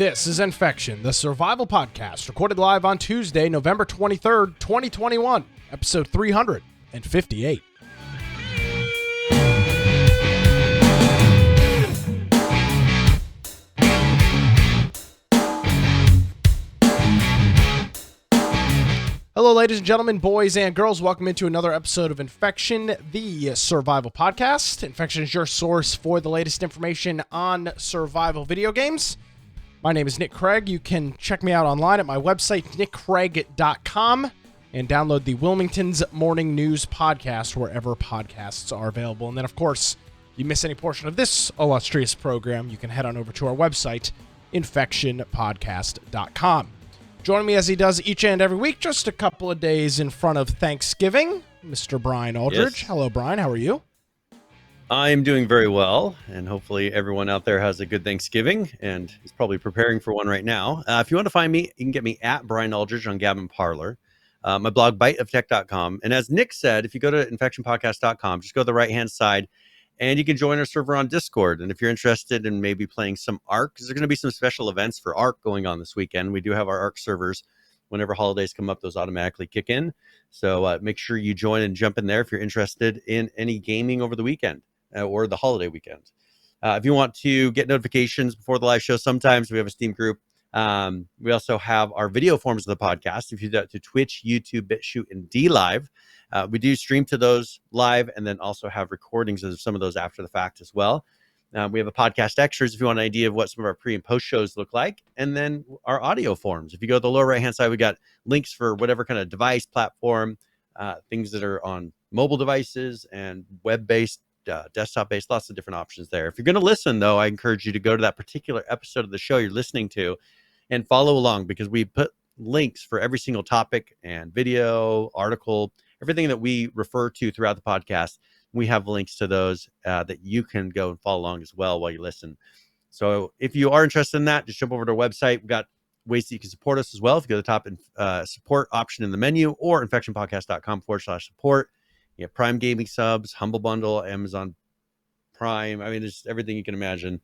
This is Infection, the survival podcast, recorded live on Tuesday, November 23rd, 2021, episode 358. Hello, ladies and gentlemen, boys and girls. Welcome into another episode of Infection, the survival podcast. Infection is your source for the latest information on survival video games. My name is Nick Craig. You can check me out online at my website, nickcraig.com, and download the Wilmington's Morning News podcast wherever podcasts are available. And then, of course, if you miss any portion of this illustrious program, you can head on over to our website, infectionpodcast.com. Joining me as he does each and every week, just a couple of days in front of Thanksgiving, Mr. Brian Aldridge. Yes. Hello, Brian. How are you? I'm doing very well, and hopefully everyone out there has a good Thanksgiving and is probably preparing for one right now. If you want to find me, you can get me at Brian Aldridge on Gab and Parler, my blog, biteoftech.com. And as Nick said, if you go to infectionpodcast.com, just go to the right-hand side, and you can join our server on Discord. And if you're interested in maybe playing some Ark, because there's going to be some special events for Ark going on this weekend. We do have our Ark servers. Whenever holidays come up, those automatically kick in. So make sure you join and jump in there if you're interested in any gaming over the weekend or the holiday weekend. If you want to get notifications before the live show, sometimes we have a Steam group. We also have our video forms of the podcast. If you do that to Twitch, YouTube, BitChute, and DLive, we do stream to those live and then also have recordings of some of those after the fact as well. We have a podcast extras if you want an idea of what some of our pre and post shows look like. And then our audio forms. If you go to the lower right hand side, we got links for whatever kind of device, platform, things that are on mobile devices and web-based, desktop-based, lots of different options there. If you're going to listen, though, I encourage you to go to that particular episode of the show you're listening to and follow along, because we put links for every single topic and video, article, everything that we refer to throughout the podcast. We have links to those that you can go and follow along as well while you listen. So if you are interested in that, just jump over to our website. We've got ways that you can support us as well. If you go to the top and support option in the menu, or infectionpodcast.com/support. You have Prime Gaming subs, Humble Bundle, Amazon Prime. I mean, there's everything you can imagine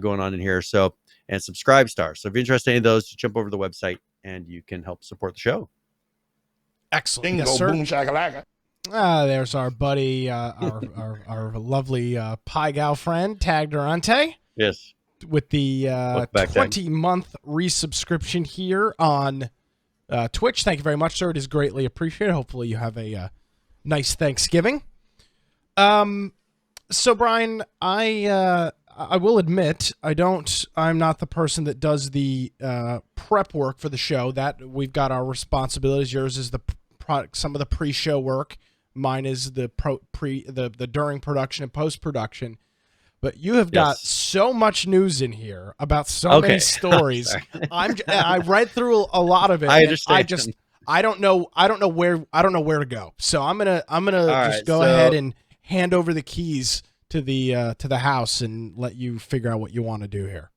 going on in here. So, and Subscribe Star. So if you're interested in any of those, just jump over to the website and you can help support the show. Excellent. Bingo, Yes, sir. boom, shakalaka. There's our buddy, our lovely Pi Gal friend, Tag Durante, Yes. with the Welcome back, Tag. 20-month resubscription here on Twitch. Thank you very much, sir. It is greatly appreciated. Hopefully you have a nice Thanksgiving. So, Brian, I will admit, I'm not the person that does the prep work for the show. That we've got our responsibilities. Yours is some of the pre-show work. Mine is the during production and post-production. But you have got so much news in here about so many stories. I read through a lot of it. I understand. I don't know where to go. So I'm gonna just go ahead and hand over the keys to the house and let you figure out what you want to do here.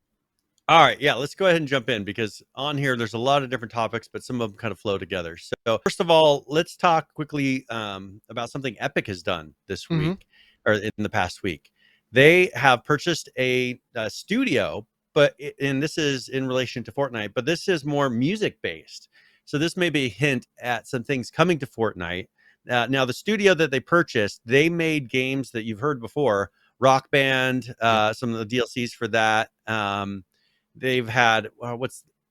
All right, yeah, let's go ahead and jump in, because on here there's a lot of different topics, but some of them kind of flow together. So first of all, let's talk quickly about something Epic has done this week, or in the past week. They have purchased a studio, and this is in relation to Fortnite, but this is more music based. So this may be a hint at some things coming to Fortnite. Now, the studio that they purchased, they made games that you've heard before, Rock Band, some of the DLCs for that. They've had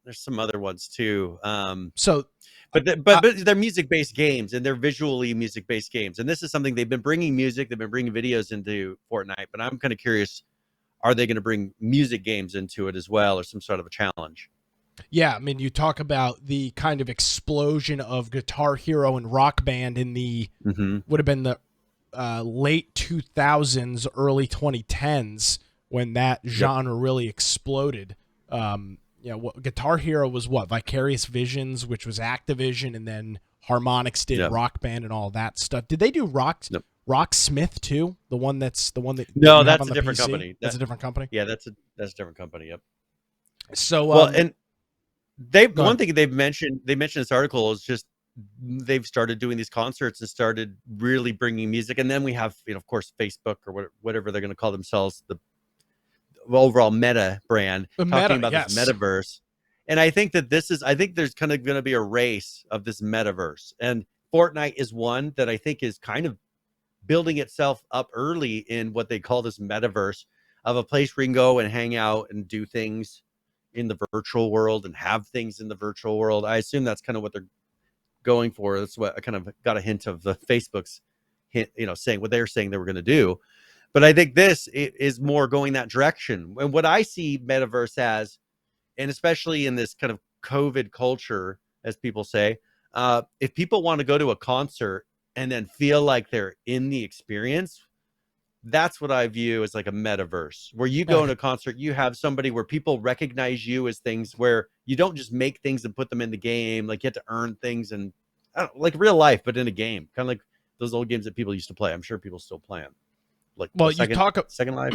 there's some other ones too. But they're music-based games, and they're visually music-based games. And this is something they've been bringing music, they've been bringing videos into Fortnite. But I'm kind of curious, are they going to bring music games into it as well, or some sort of a challenge? Yeah, I mean, you talk about the kind of explosion of Guitar Hero and Rock Band in the would have been the late 2000s, early 2010s, when that genre really exploded. Guitar Hero was Vicarious Visions, which was Activision, and then Harmonix did Rock Band and all that stuff. Did they do Rocksmith too? The one that no, that's a different company. That's a different company. Yeah, that's a different company. Yep. So one thing they mentioned in this article is just they've started doing these concerts and started really bringing music. And then we have, of course, Facebook or whatever they're going to call themselves, overall meta brand, The talking meta, about yes. this metaverse. And I think that I think there's kind of going to be a race of this metaverse. And Fortnite is one that I think is kind of building itself up early in what they call this metaverse of a place where you can go and hang out and do things in the virtual world and have things in the virtual world. I assume that's kind of what they're going for. That's what I kind of got a hint of the Facebook's hint, saying what they're saying they were going to do. But I think this is more going that direction. And what I see metaverse as, and especially in this kind of COVID culture, as people say, if people want to go to a concert and then feel like they're in the experience, that's what I view as like a metaverse, where you go in a concert, you have somebody where people recognize you as things, where you don't just make things and put them in the game. Like you have to earn things, and like real life, but in a game, kind of like those old games that people used to play. I'm sure people still play them. Like, well, Second Life.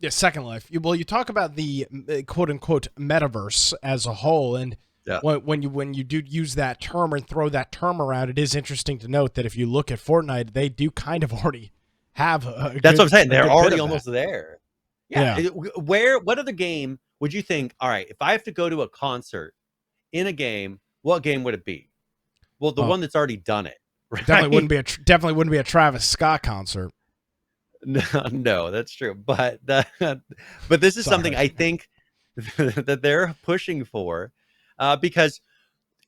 Yeah, Second Life. You talk about the quote unquote metaverse as a whole, and when you do use that term and throw that term around, it is interesting to note that if you look at Fortnite, they do kind of already have that's what I'm saying. They're already almost there. Yeah. What other game would you think? All right, if I have to go to a concert in a game, what game would it be? Well, the one that's already done it. Right? Definitely wouldn't be a Travis Scott concert. No, that's true. But this is something I think that they're pushing for, because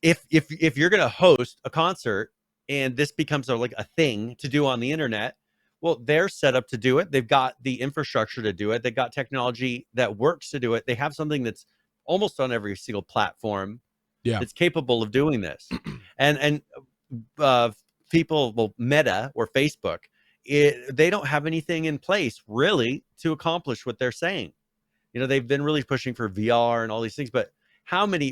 if you're going to host a concert and this becomes like a thing to do on the internet, well, they're set up to do it. They've got the infrastructure to do it. They've got technology that works to do it. They have something that's almost on every single platform that's capable of doing this. And people, well, Meta or Facebook, they don't have anything in place really to accomplish what they're saying. They've been really pushing for VR and all these things, but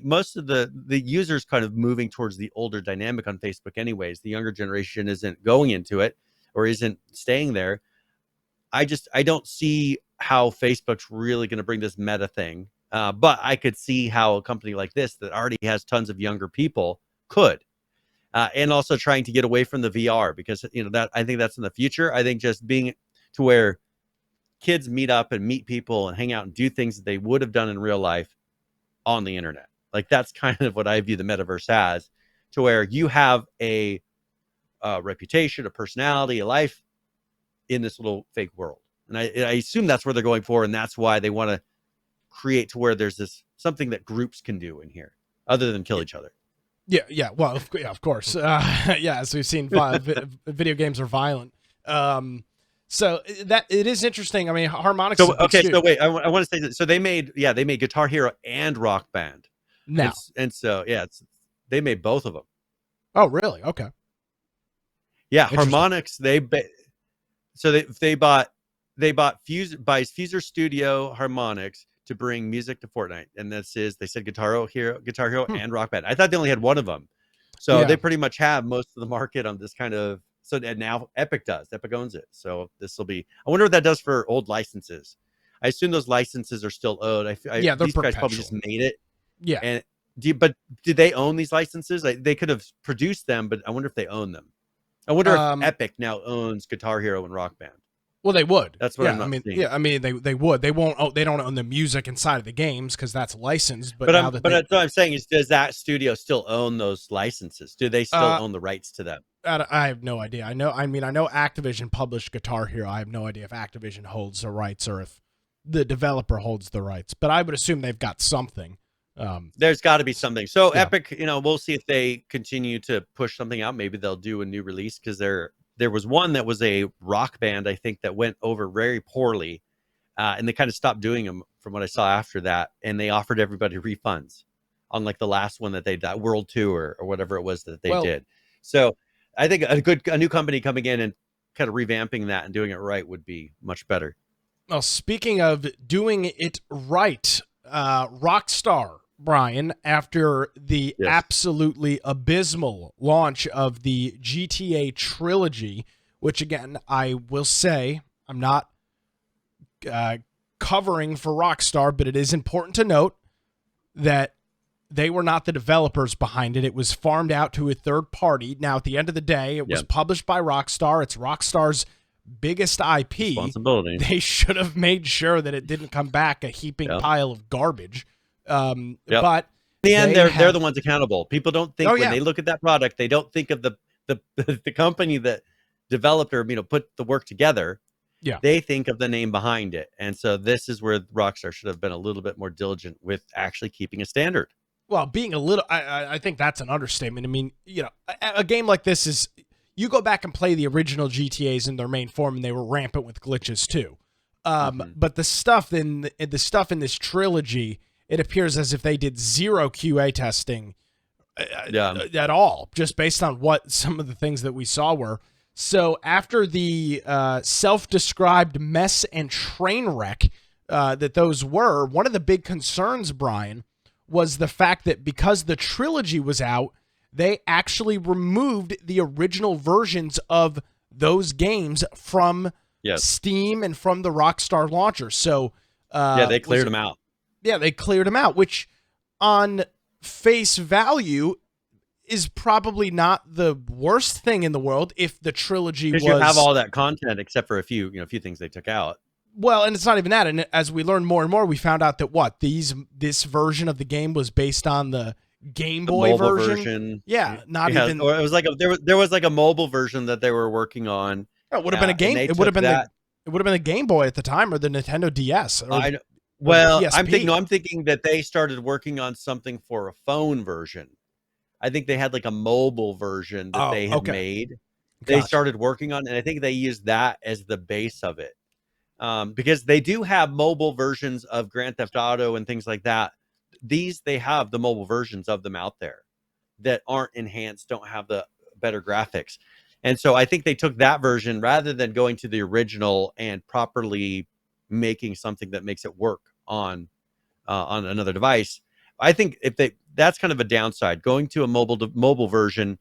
most of the users kind of moving towards the older dynamic on Facebook anyways. The younger generation isn't going into it or isn't staying there. I don't see how Facebook's really going to bring this meta thing. But I could see how a company like this that already has tons of younger people could. And also trying to get away from the VR, because that I think that's in the future. I think just being to where kids meet up and meet people and hang out and do things that they would have done in real life on the internet. Like that's kind of what I view the metaverse as, to where you have a reputation, a personality, a life in this little fake world. And I assume that's where they're going for, and that's why they want to create to where there's this something that groups can do in here other than kill each other. Yeah. Well, of course. As we've seen, video games are violent. So that it is interesting. I mean, Harmonix. So wait, I want to say that. So they made Guitar Hero and Rock Band. Now, they made both of them. Oh, really? Okay. Yeah, Harmonix. They bought Fuser Studio Harmonix to bring music to Fortnite, and they said Guitar Hero and Rock Band. I thought they only had one of them, so they pretty much have most of the market on this kind of. So and now Epic owns it. So this will be. I wonder what that does for old licenses. I assume those licenses are still owed. They're these perpetual. Guys probably just made it. Yeah. And did they own these licenses? They could have produced them, but I wonder if they own them. I wonder if Epic now owns Guitar Hero and Rock Band. Well, they would. That's what I'm not seeing. Yeah, I mean, they would. They won't. They don't own the music inside of the games because that's licensed. But what I'm saying is, does that studio still own those licenses? Do they still own the rights to them? I have no idea. I know Activision published Guitar Hero. I have no idea if Activision holds the rights or if the developer holds the rights. But I would assume they've got something. There's got to be something. So Epic, we'll see if they continue to push something out. Maybe they'll do a new release, because there was one that was a Rock Band, I think, that went over very poorly, and they kind of stopped doing them from what I saw after that, and they offered everybody refunds on like the last one that they did, World Tour or whatever it was that they did. So I think a new company coming in and kind of revamping that and doing it right would be much better. Well, speaking of doing it right, Rockstar, Brian, after the absolutely abysmal launch of the GTA trilogy, which again, I will say, I'm not covering for Rockstar, but it is important to note that they were not the developers behind it. It was farmed out to a third party. Now, at the end of the day, it was published by Rockstar. It's Rockstar's biggest IP, Responsibility. they should have made sure that it didn't come back a heaping pile of garbage. But in the end, they're the ones accountable. People don't think when they look at that product, they don't think of the company that developed or put the work together. Yeah, they think of the name behind it, and so this is where Rockstar should have been a little bit more diligent with actually keeping a standard. Well, being a little, I think that's an understatement. I mean, a game like this is, you go back and play the original GTAs in their main form, and they were rampant with glitches too. But the stuff in this trilogy, it appears as if they did zero QA testing at all, just based on what some of the things that we saw were. So after the self-described mess and train wreck that those were, one of the big concerns, Brian, was the fact that because the trilogy was out, they actually removed the original versions of those games from Steam and from the Rockstar launcher. So they cleared them out. Yeah, they cleared them out, which on face value is probably not the worst thing in the world if the trilogy was... Because you have all that content except for a few things they took out. Well, and it's not even that. And as we learned more and more, we found out that this version of the game was based on the Game Boy version. Yeah, even... Or it was like there was like a mobile version that they were working on. It would have been a game. It would have been a Game Boy at the time, or the Nintendo DS. I'm thinking that they started working on something for a phone version. I think they had like a mobile version that they had made. Gotcha. They started working on, and I think they used that as the base of it. Because they do have mobile versions of Grand Theft Auto and things like that. They have the mobile versions of them out there that aren't enhanced, don't have the better graphics. And so I think they took that version rather than going to the original and properly making something that makes it work on another device. I think that's kind of a downside, going to a mobile version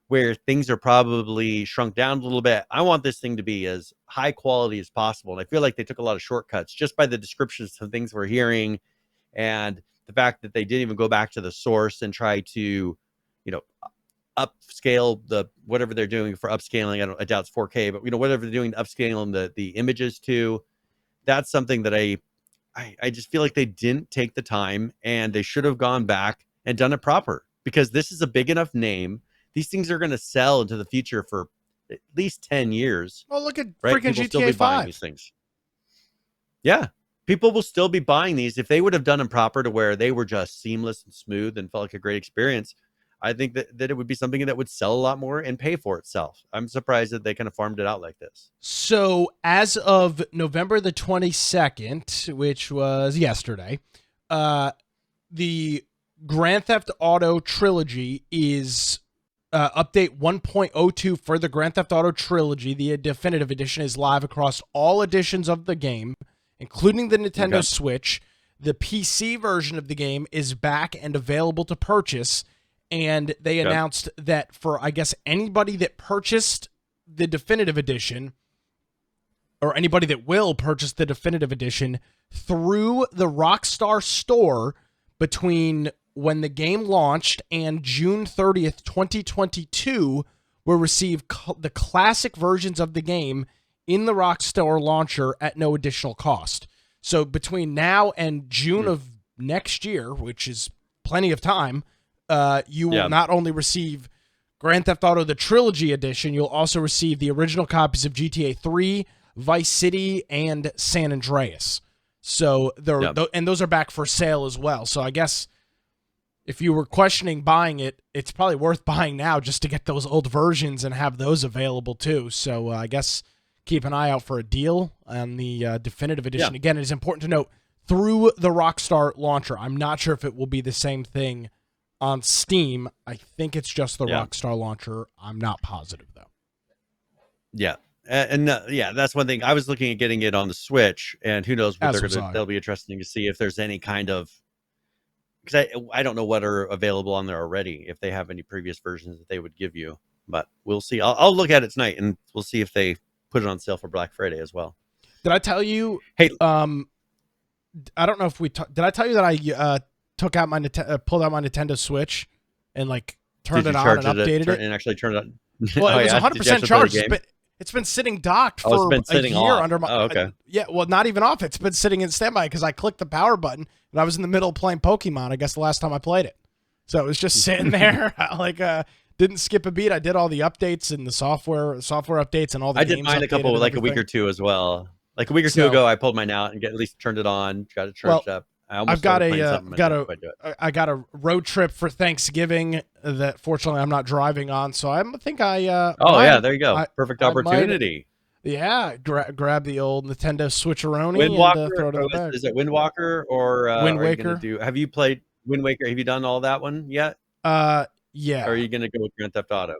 where things are probably shrunk down a little bit. I want this thing to be as high quality as possible. And I feel like they took a lot of shortcuts just by the descriptions of things we're hearing, and the fact that they didn't even go back to the source and try to, upscale whatever they're doing for upscaling. I doubt it's 4K, but whatever they're doing to upscaling the images to, that's something that I just feel like they didn't take the time, and they should have gone back and done it proper, because this is a big enough name. These things are going to sell into the future for at least 10 years. Well, look at freaking GTA 5. These things. Yeah. People will still be buying these. If they would have done them proper to where they were just seamless and smooth and felt like a great experience, I think that it would be something that would sell a lot more and pay for itself. I'm surprised that they kind of farmed it out like this. So as of November the 22nd, which was yesterday, the Grand Theft Auto trilogy is update 1.02 for the Grand Theft Auto trilogy. The definitive edition is live across all editions of the game, including the Nintendo Switch. The PC version of the game is back and available to purchase. And they announced that for, I guess, anybody that purchased the definitive edition, or anybody that will purchase the definitive edition through the Rockstar store between when the game launched and June 30th, 2022, will receive the classic versions of the game in the Rockstar launcher at no additional cost. So between now and June of next year, which is plenty of time, you will not only receive Grand Theft Auto, the Trilogy Edition, you'll also receive the original copies of GTA 3, Vice City, and San Andreas. So and those are back for sale as well. So I guess if you were questioning buying it, it's probably worth buying now just to get those old versions and have those available too. So I guess keep an eye out for a deal on the definitive edition. Again, it is important to note, through the Rockstar launcher. I'm not sure if it will be the same thing on Steam. I think it's just the Rockstar launcher. I'm not positive though. Yeah. And that's one thing. I was looking at getting it on the Switch, and who knows what that'll be interesting to see if there's any kind of, because I don't know what are available on there already, if they have any previous versions that they would give you, but we'll see. I'll look at it tonight, and we'll see if they put it on sale for Black Friday as well. Did I tell you? Hey, I don't know if did I tell you that I pulled out my Nintendo Switch and like turned it on and updated it and actually turned it on? Well, it was 100% charged, It's been sitting docked Oh, it's for been a sitting year off. under my. Oh, okay. Yeah, well, not even off. It's been sitting in standby because I clicked the power button and I was in the middle of playing Pokemon. I guess the last time I played it, so it was just sitting there. Didn't skip a beat. I did all the updates and the software updates and all the. I games did mine a updated couple, and like a week everything. or two as well. Like a week or two So, ago, I pulled mine out and at least turned it on, got it charged up. I almost I've got started playing a something. But do it. I got a road trip for Thanksgiving that fortunately I'm not driving on, so I think Oh yeah, there you go. Perfect I might opportunity. grab the old Nintendo Switcheroni and Windwalker, throw it in the bag. is it Windwalker or Wind are you gonna Waker. do? Have you played Wind Waker? Have you done all that one yet? Or are Yeah, you gonna go with Grand Theft Auto?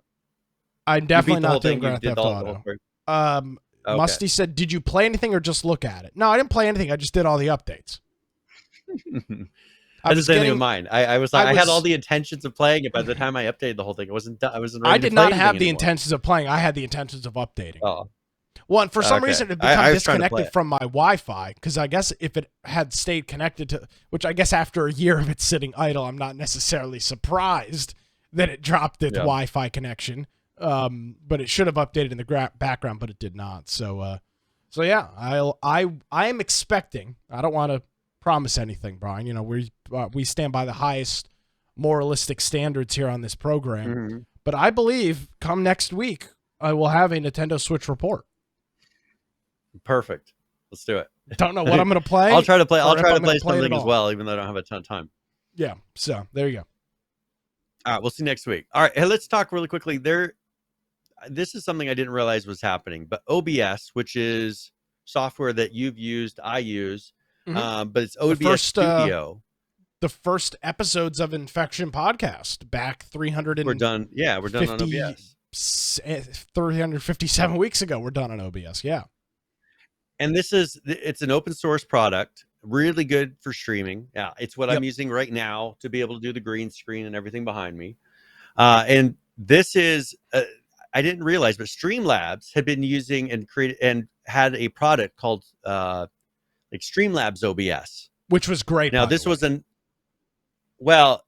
I'm You definitely beat the whole not doing thing. You Grand did Theft all the whole Auto. thing. Okay. Musty said, "Did you play anything or just look at it?" No, I didn't play anything. I just did all the updates. I was the same with mine. I was like, I had all the intentions of playing it. By the time I updated the whole thing, I wasn't ready I to did play not have the anything anymore. intentions of playing. I had the intentions of updating. Oh, Well, and for some okay. reason it become I was trying to play disconnected it. from my Wi-Fi because I guess if it had stayed connected to, which I guess after a year of it sitting idle, I'm not necessarily surprised that it dropped its Yeah. Wi-Fi connection. But it should have updated in the background, but it did not. So yeah, I am expecting. I don't want to promise anything, Brian. You know, we stand by the highest moralistic standards here on this program, Mhm. but I believe come next week I will have a Nintendo Switch report. Perfect. Let's do it. Don't know what I'm going to play. I'll try to play. or I'll if try I'm to gonna play play it something at as all. well, even though I don't have a ton of time. Yeah. So there you go. All right, we'll see next week. All right, hey, let's talk really quickly. This is something I didn't realize was happening, but OBS, which is software that you've used, I use, Mhm. but it's OBS Studio. The first episodes of Infection Podcast back 300 We're done. Yeah, we're done on OBS. 357 weeks ago. We're done on OBS. Yeah. And it's an open source product, really good for streaming. Yeah, it's what Yep. I'm using right now to be able to do the green screen and everything behind me. And this is, I didn't realize, but Streamlabs had been using and created and had a product called like Streamlabs OBS, Which was great. Now this wasn't well,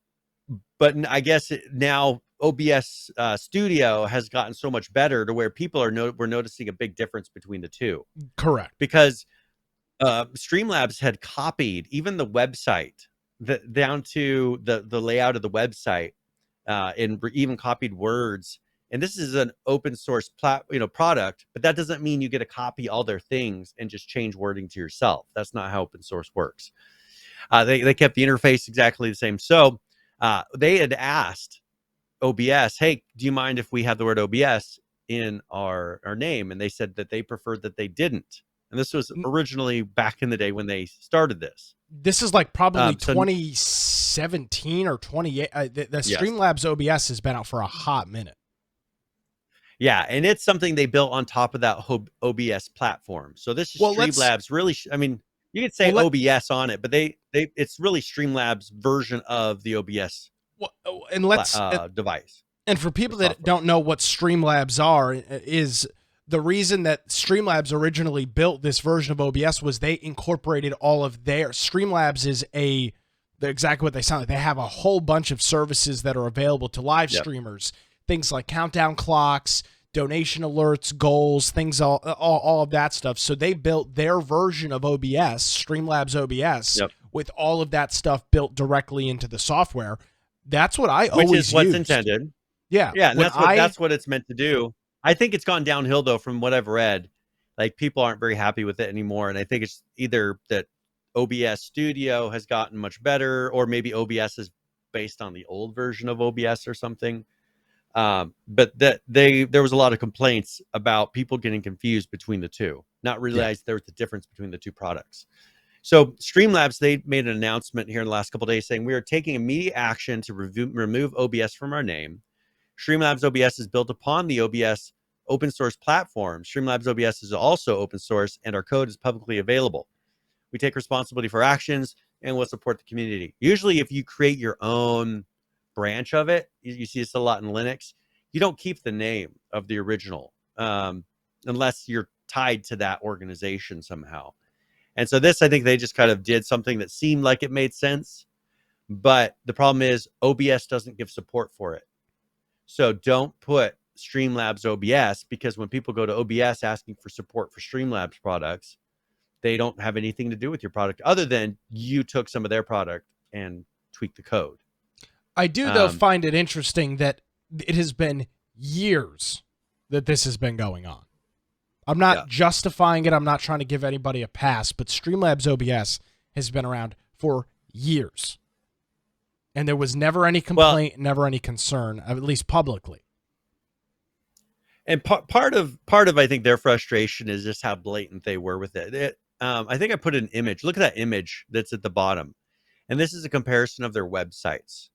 but I guess now OBS Studio has gotten so much better to where people we're noticing a big difference between the two. Correct. Because Streamlabs had copied even the website down to the layout of the website, and even copied words. And this is an open source product, but that doesn't mean you get to copy all their things and just change wording to yourself. That's not how open source works. They kept the interface exactly the same. So they had asked OBS, hey, do you mind if we have the word OBS in our name? And they said that they preferred that they didn't. And this was originally back in the day when they started this. This is like probably 2017 or 28. The Streamlabs OBS has been out for a hot minute. Yeah, and it's something they built on top of that OBS platform. So this is Streamlabs really. I mean, you could say OBS on it, but it's really Streamlabs version of the OBS device. And for people that don't know what Streamlabs are, is the reason that Streamlabs originally built this version of OBS was they incorporated all of their Streamlabs is exactly what they sound like. They have a whole bunch of services that are available to live streamers, things like countdown clocks, donation alerts, goals, things, all of that stuff. So they built their version of OBS, Streamlabs OBS, with all of that stuff built directly into the software. That's what I always Which is what's used. intended. Yeah. Yeah, and that's what it's meant to do. I think it's gone downhill, though, from what I've read. Like, people aren't very happy with it anymore. And I think it's either that OBS Studio has gotten much better, or maybe OBS is based on the old version of OBS or something. But there was a lot of complaints about people getting confused between the two, not realize there was a difference between the two products. So Streamlabs, they made an announcement here in the last couple of days saying we are taking immediate action to remove OBS from our name. Streamlabs OBS is built upon the OBS open source platform. Streamlabs OBS is also open source, and our code is publicly available. We take responsibility for actions and will support the community. Usually, if you create your own branch of it, you see this a lot in Linux, you don't keep the name of the original unless you're tied to that organization somehow. And so this, I think they just kind of did something that seemed like it made sense. But the problem is OBS doesn't give support for it. So don't put Streamlabs OBS, because when people go to OBS asking for support for Streamlabs products, they don't have anything to do with your product other than you took some of their product and tweaked the code. I do, though, find it interesting that it has been years that this has been going on. I'm not justifying it. I'm not trying to give anybody a pass, but Streamlabs OBS has been around for years. And there was never any complaint, never any concern, at least publicly. And part of I think their frustration is just how blatant they were with it. I think I put an image. Look at that image that's at the bottom, and this is a comparison of their websites.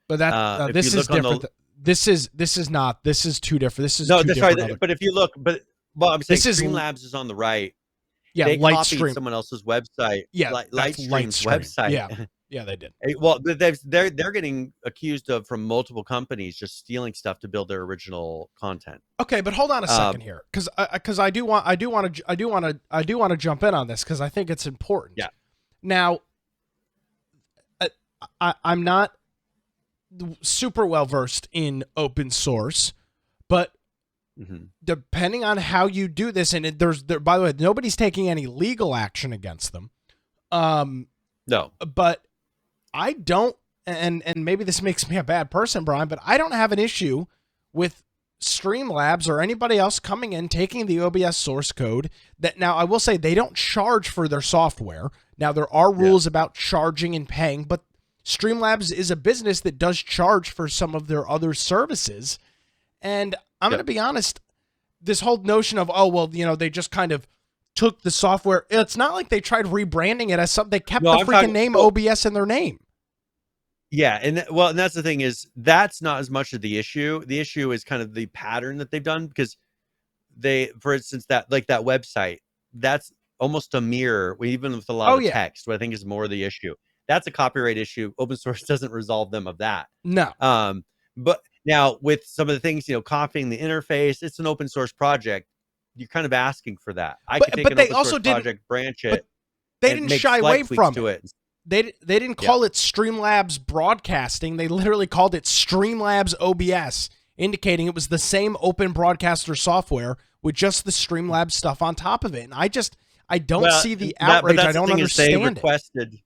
But that this is different. This is not. This is two different. This is two different. Right. But if you look, I'm saying Streamlabs is on the right. Yeah, they copied Lightstream. Someone else's website. Yeah, Lightstream's website. Yeah, they did. Well, they're getting accused of from multiple companies just stealing stuff to build their original content. Okay, but hold on a second here, because I do want to jump in on this because I think it's important. Yeah. Now, I'm not super well versed in open source, but depending on how you do this, and by the way, nobody's taking any legal action against them. No, but I don't, and maybe this makes me a bad person, Brian, but I don't have an issue with Streamlabs or anybody else coming in, taking the OBS source code. That now, I will say they don't charge for their software. Now, there are rules about charging and paying, but Streamlabs is a business that does charge for some of their other services. And I'm going to be honest, this whole notion of, they just kind of took the software. It's not like they tried rebranding it as something. They kept the freaking name OBS in their name. Yeah, and that's the thing is that's not as much of the issue. The issue is kind of the pattern that they've done, because for instance, that website, that's almost a mirror, even with a lot of text, what I think is more the issue. That's a copyright issue. Open source doesn't resolve them of that. No. But now with some of the things, copying the interface, it's an open source project. You're kind of asking for that. I could take an open source project, branch it. They didn't shy away from it. They didn't call it Streamlabs Broadcasting. They literally called it Streamlabs OBS, indicating it was the same open broadcaster software with just the Streamlabs stuff on top of it. And I don't see the outrage. I don't understand it.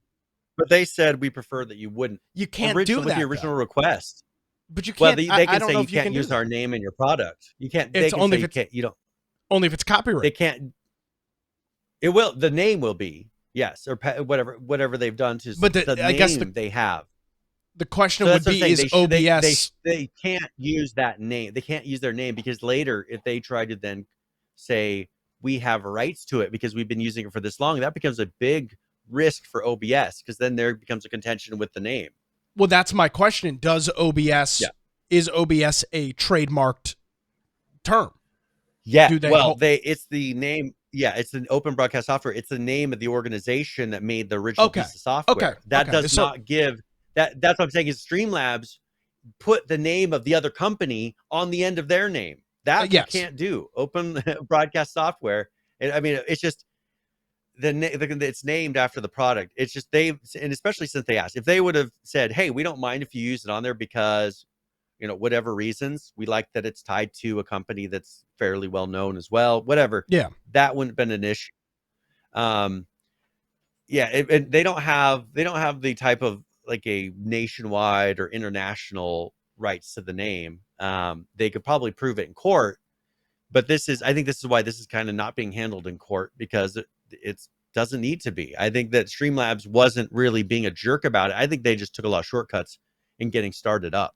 But they said we prefer that you wouldn't. You can't do that with the original request. But you can't. Well, they can say you can't use our name in your product. You can't. It's only if it's, you don't. Only if it's copyright. They can't. It will. The name will be yes, or whatever they've done to. But I guess they have. The question would be: is OBS? They can't use that name. They can't use their name, because later, if they try to then say we have rights to it because we've been using it for this long, that becomes a big risk for OBS, because then there becomes a contention with the name. Well, that's my question. Is OBS a trademarked term? Yeah. It's the name. Yeah, it's an open broadcast software. It's the name of the organization that made the original piece of software. That does not give that. That's what I'm saying is Streamlabs put the name of the other company on the end of their name. That you can't do. Open broadcast software. It's just it's named after the product. It's just and especially since they asked, if they would have said, hey, we don't mind if you use it on there because whatever reasons, we like that it's tied to a company that's fairly well known as well, whatever, that wouldn't have been an issue. They don't have the type of like a nationwide or international rights to the name. They could probably prove it in court, but I think this is why this is kind of not being handled in court, because it doesn't need to be. I think that Streamlabs wasn't really being a jerk about it. I think they just took a lot of shortcuts in getting started up.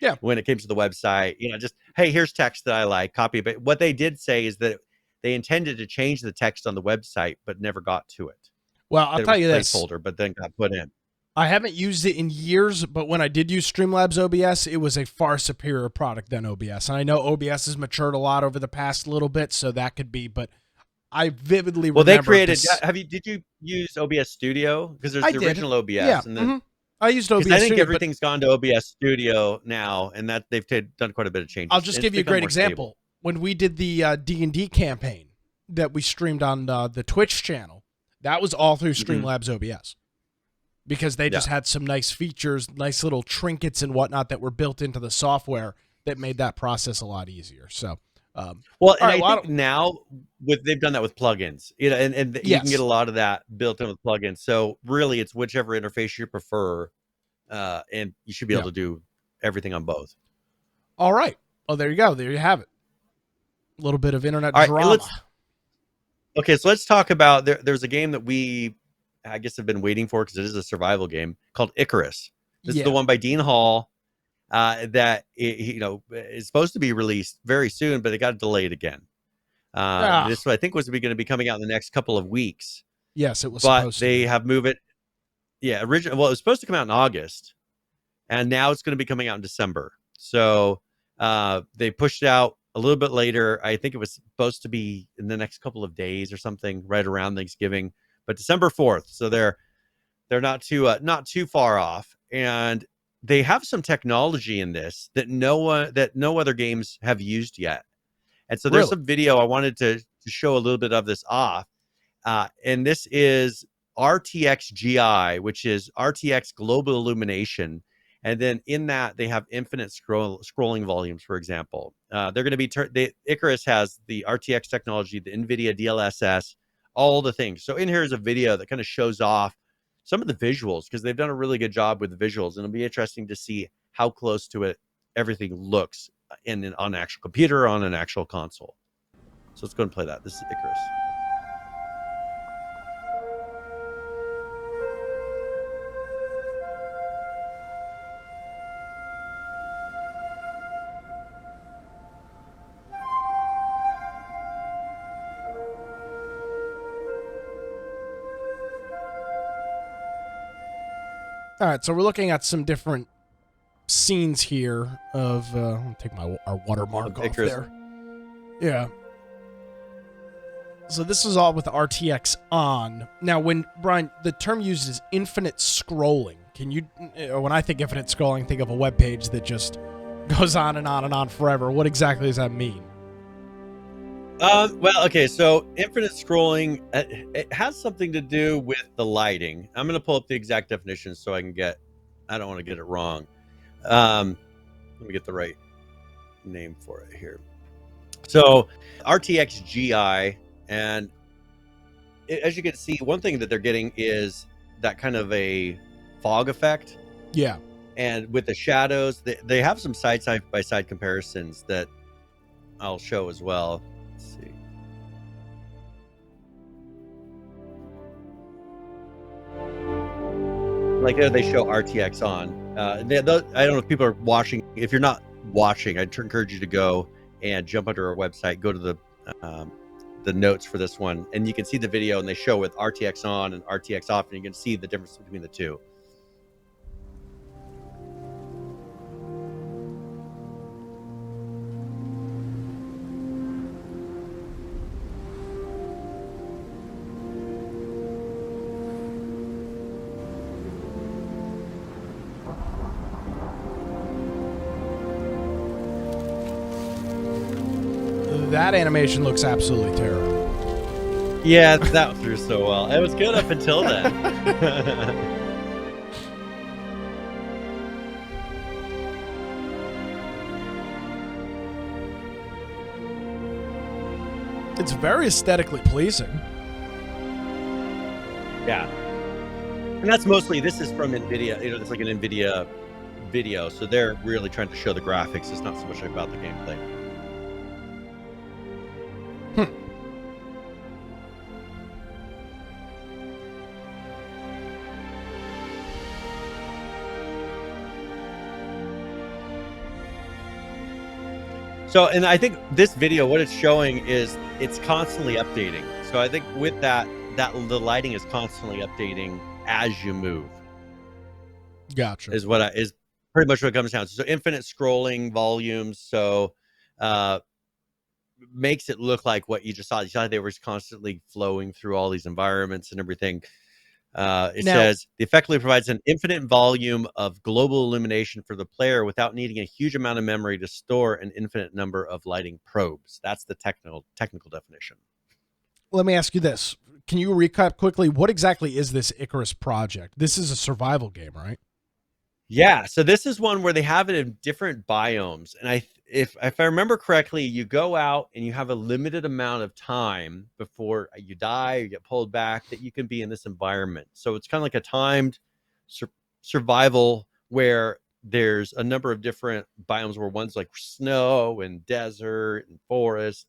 Yeah. When it came to the website, just, hey, here's text that I like, copy. But what they did say is that they intended to change the text on the website, but never got to it. Well, I'll tell you this. Placeholder, but then got put in. I haven't used it in years, but when I did use Streamlabs OBS, it was a far superior product than OBS. And I know OBS has matured a lot over the past little bit, so that could be, but I vividly remember. Well, they created. Did you use OBS Studio? Because there's the original OBS. Yeah. And then, I used OBS. I think everything's gone to OBS Studio now, and that they've done quite a bit of changes. I'll just give you a great example. Stable. When we did the D&D campaign that we streamed on the Twitch channel, that was all through Streamlabs OBS, because they just had some nice features, nice little trinkets and whatnot that were built into the software that made that process a lot easier. So, well, and right, I think now they've done that with plugins, and you yes. can get a lot of that built in with plugins. So really, it's whichever interface you prefer, and you should be able to do everything on both. All right. Oh, there you go. There you have it. A little bit of internet All right, drama. so let's talk about there's a game that we, I guess, have been waiting for because it is a survival game called Icarus. This is the one by Dean Hall that is supposed to be released very soon, but it got delayed again. This I think was going to be coming out in the next couple of weeks. Yes, it was but supposed they to have moved it. Yeah, originally, well, it was supposed to come out in August, and now it's going to be coming out in December. So they pushed it out a little bit later. I think it was supposed to be in the next couple of days or something, right around Thanksgiving, but December 4th. So they're not too far off, and they have some technology in this that no other games have used yet. And so there's some video I wanted to show a little bit of this off, and this is RTX GI, which is RTX Global Illumination. And then in that, they have infinite scrolling volumes, for example. They're going to be Icarus has the RTX technology, the NVIDIA DLSS, all the things. So in here is a video that kind of shows off some of the visuals, because they've done a really good job with the visuals. And it'll be interesting to see how close to it everything looks on an actual computer or on an actual console. So let's go and play that. This is Icarus. All right, so we're looking at some different scenes here of I'll take our watermark off there. Yeah. So this is all with RTX on. Now, when Brian, the term used is infinite scrolling. Can you, when I think infinite scrolling, think of a web page that just goes on and on and on forever. What exactly does that mean? Well, okay, so infinite scrolling, it has something to do with the lighting. I'm going to pull up the exact definition so I don't want to get it wrong. Let me get the right name for it here. So RTX GI, and as you can see, one thing that they're getting is that kind of a fog effect. Yeah. And with the shadows, they have some side-by-side comparisons that I'll show as well. Let's see. Like there they show RTX on. I don't know if people are watching. If you're not watching, I'd encourage you to go and jump onto our website, go to the notes for this one, and you can see the video, and they show with RTX on and RTX off, and you can see the difference between the two. That animation looks absolutely terrible. Yeah, that through so well. It was good up until then. It's very aesthetically pleasing. Yeah. And that's mostly, this is from NVIDIA. It's like an NVIDIA video, so they're really trying to show the graphics. It's not so much about the gameplay. So, and I think this video, what it's showing is it's constantly updating. So I think with that the lighting is constantly updating as you move. Gotcha. Is pretty much what it comes down to. So infinite scrolling volumes. So makes it look like what you just saw. You saw they were constantly flowing through all these environments and everything. It says it effectively provides an infinite volume of global illumination for the player without needing a huge amount of memory to store an infinite number of lighting probes. That's the technical definition. Let me ask you this. Can you recap quickly, what exactly is this Icarus project? This is a survival game, right? Yeah, so this is one where they have it in different biomes, and if I remember correctly, you go out and you have a limited amount of time before you die or get pulled back that you can be in this environment. So it's kind of like a timed survival where there's a number of different biomes where one's like snow and desert and forest.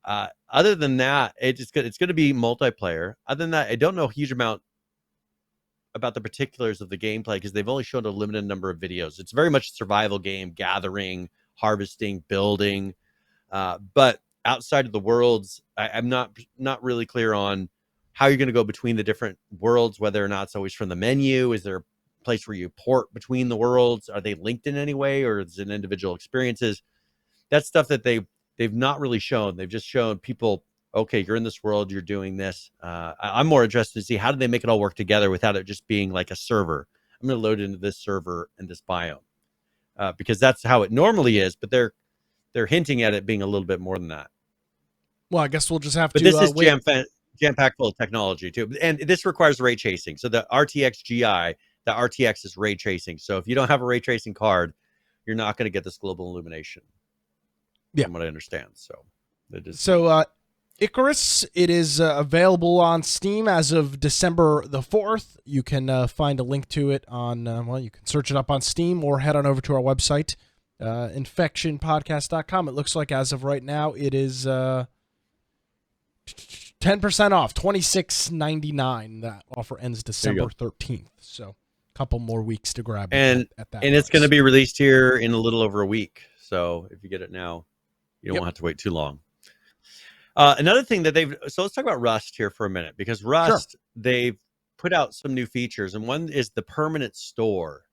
Other than that, it's going to be multiplayer. Other than that, I don't know a huge amount about the particulars of the gameplay because they've only shown a limited number of videos. It's very much a survival game, gathering, harvesting, building. But outside of the worlds, I'm not really clear on how you're going to go between the different worlds, whether or not it's always from the menu. Is there a place where you port between the worlds? Are they linked in any way, or is it individual experiences? That's stuff that they've not really shown. They've just shown people, okay, you're in this world, you're doing this. I'm more interested to see how do they make it all work together without it just being like a server. I'm going to load into this server and this biome because that's how it normally is. But they're hinting at it being a little bit more than that. Well, I guess we'll just have but to. This is wait. jam-packed full of technology too, and this requires ray tracing. So the RTX GI, the RTX is ray tracing. So if you don't have a ray tracing card, you're not going to get this global illumination. Yeah, from what I understand. So Icarus, it is available on Steam as of December the 4th. You can find a link to it on, you can search it up on Steam or head on over to our website, infectionpodcast.com. It looks like as of right now, it is 10% off, $26.99. That offer ends December 13th. So a couple more weeks to grab it at that. And it's going to be released here in a little over a week. So if you get it now, you don't have to wait too long. Another thing that so let's talk about Rust here for a minute, because Rust, they've put out some new features, and one is the permanent store.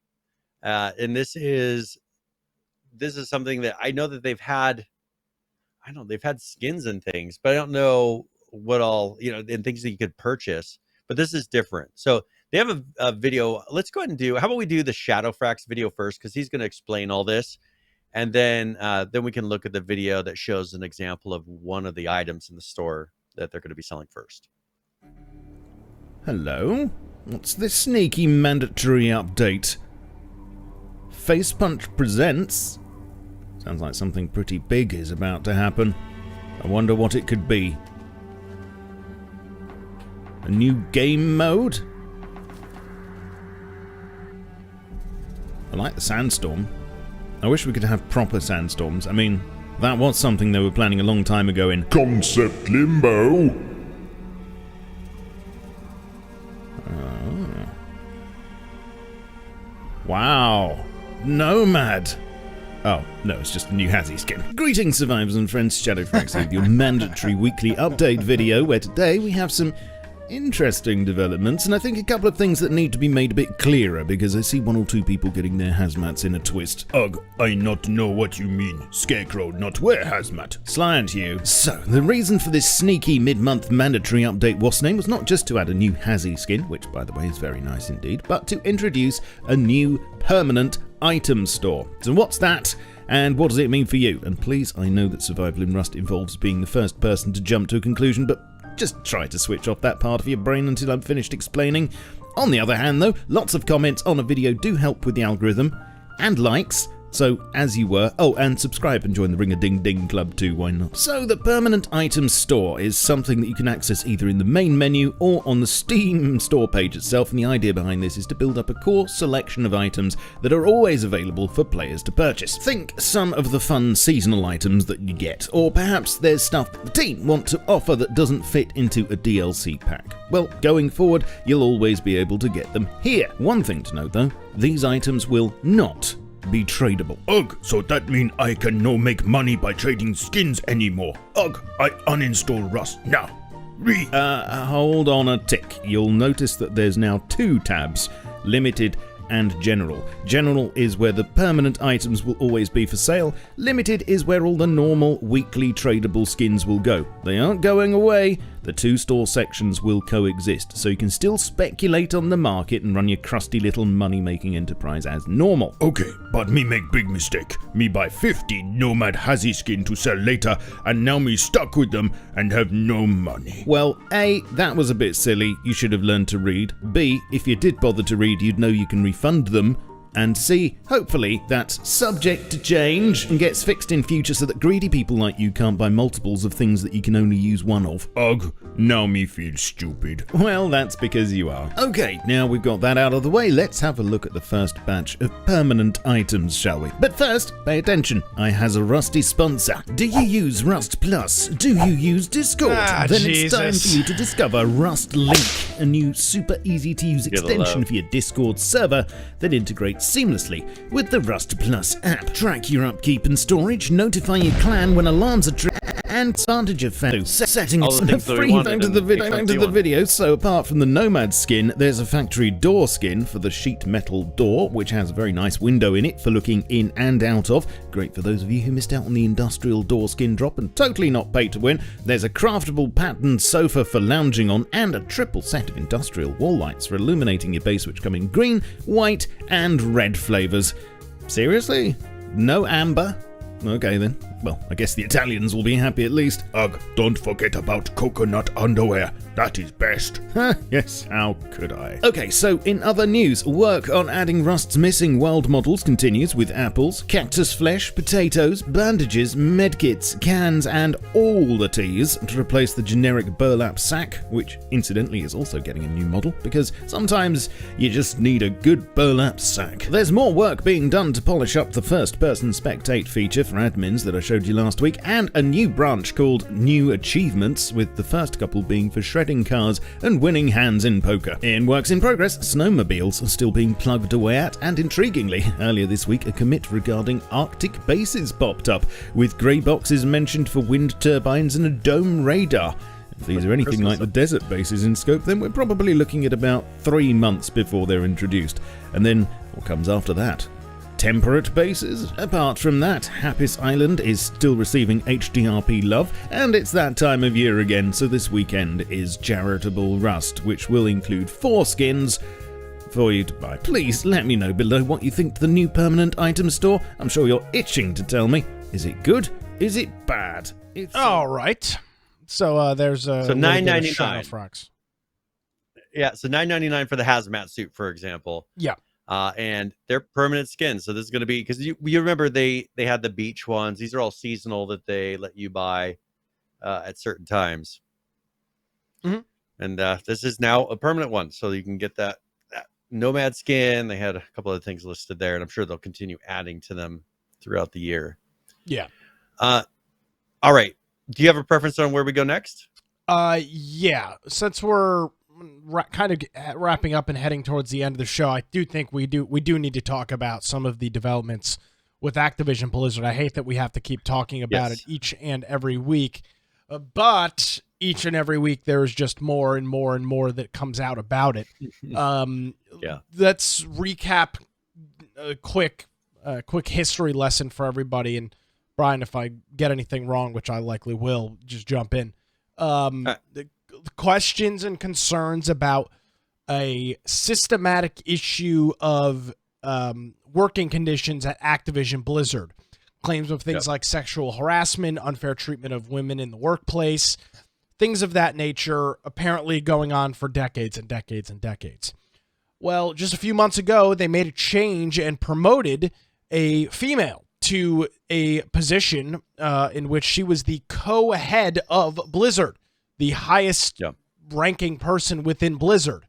And this is something that I know that they've had skins and things, but I don't know what all, and things that you could purchase, but this is different. So they have a video. Let's go ahead and how about we do the Shadowfrax video first, because he's going to explain all this. And then we can look at the video that shows an example of one of the items in the store that they're going to be selling first. Hello? What's this sneaky mandatory update? Face Punch presents? Sounds like something pretty big is about to happen. I wonder what it could be. A new game mode? I like the sandstorm. I wish we could have proper sandstorms. I mean, that was something they were planning a long time ago in Concept Limbo. Oh. Wow. Nomad. Oh, no, it's just a new Hazzy skin. Greetings, survivors and friends. Shadowfrax with your mandatory weekly update video, where today we have some interesting developments, and I think a couple of things that need to be made a bit clearer, because I see one or two people getting their hazmats in a twist. Ugh, I not know what you mean. Scarecrow not wear hazmat. Slant you. So, the reason for this sneaky mid-month mandatory update was not just to add a new Hazzy skin, which by the way is very nice indeed, but to introduce a new permanent item store. So what's that? And what does it mean for you? And please, I know that survival in Rust involves being the first person to jump to a conclusion, but just try to switch off that part of your brain until I'm finished explaining. On the other hand though, lots of comments on a video do help with the algorithm, and likes, so as you were. Oh, and subscribe and join the Ring-a-Ding-Ding Club too, why not? So the permanent item store is something that you can access either in the main menu or on the Steam store page itself, and the idea behind this is to build up a core selection of items that are always available for players to purchase. Think some of the fun seasonal items that you get, or perhaps there's stuff that the team want to offer that doesn't fit into a DLC pack. Well, going forward, you'll always be able to get them here. One thing to note though, these items will not be tradable. Ugh, so that mean I can no make money by trading skins anymore. Ugh, I uninstall Rust now. Hold on a tick. You'll notice that there's now two tabs, Limited and General. General is where the permanent items will always be for sale. Limited is where all the normal weekly tradable skins will go. They aren't going away. The two store sections will coexist, so you can still speculate on the market and run your crusty little money-making enterprise as normal. Okay, but me make big mistake. Me buy 50 Nomad Hazzy skin to sell later, and now me stuck with them and have no money. Well, A, that was a bit silly. You should have learned to read. B, if you did bother to read, you'd know you can refund them. And C, hopefully that's subject to change and gets fixed in future so that greedy people like you can't buy multiples of things that you can only use one of. Ugh, now me feel stupid. Well, that's because you are. Okay, now we've got that out of the way, let's have a look at the first batch of permanent items, shall we? But first, pay attention, I has a rusty sponsor. Do you use Rust Plus? Do you use Discord? Then Jesus. it's time for you to discover Rust Link, a new super easy to use extension for your Discord server that integrates seamlessly with the Rust Plus app. Track your upkeep and storage, notify your clan when alarms are triggered, and advantage of setting All the things that we free. wanted Back to the in video. So apart from the Nomad skin, there's a factory door skin for the sheet metal door, which has a very nice window in it for looking in and out of. Great for those of you who missed out on the industrial door skin drop and totally not pay to win. There's a craftable patterned sofa for lounging on and a triple set of industrial wall lights for illuminating your base, which come in green, white, and red flavors. Seriously? No amber? Okay then. Well, I guess the Italians will be happy at least. Ugh, don't forget about coconut underwear. That is best. Yes, how could I? Okay, so in other news, work on adding Rust's missing world models continues with apples, cactus flesh, potatoes, bandages, medkits, cans, and all the teas to replace the generic burlap sack, which incidentally is also getting a new model, because sometimes you just need a good burlap sack. There's more work being done to polish up the first-person spectate feature for admins that I showed you last week, and a new branch called New Achievements, with the first couple being for shredding cars and winning hands in poker. In works in progress, snowmobiles are still being plugged away at, and intriguingly, earlier this week a commit regarding Arctic bases popped up, with grey boxes mentioned for wind turbines and a dome radar. If these are anything like the desert bases in scope, then we're probably looking at about 3 months before they're introduced. And then, what comes after that? Temperate bases? Apart from that, Happis Island is still receiving HDRP love, and it's that time of year again, so this weekend is Charitable Rust, which will include 4 skins for you to buy. Please let me know below what you think of the new permanent item store. I'm sure you're itching to tell me. Is it good? Is it bad? All right. So there's a $9.99. Yeah, so $9.99 for the hazmat suit, for example. Yeah. And they're permanent skins. So this is going to be, because you remember they had the beach ones. These are all seasonal that they let you buy at certain times. Mm-hmm. And this is now a permanent one. So you can get that Nomad skin. They had a couple of things listed there, and I'm sure they'll continue adding to them throughout the year. Yeah. All right. Do you have a preference on where we go next? Yeah. Since we're kind of wrapping up and heading towards the end of the show, I do think we do need to talk about some of the developments with Activision Blizzard. I hate that we have to keep talking about it each and every week, but each and every week there is just more and more and more that comes out about it. Let's recap a quick history lesson for everybody. And Brian, if I get anything wrong, which I likely will, just jump in. The questions and concerns about a systematic issue of working conditions at Activision Blizzard. Claims of things like sexual harassment, unfair treatment of women in the workplace, things of that nature, apparently going on for decades and decades and decades. Well, just a few months ago, they made a change and promoted a female to a position in which she was the co-head of Blizzard, the highest ranking person within Blizzard.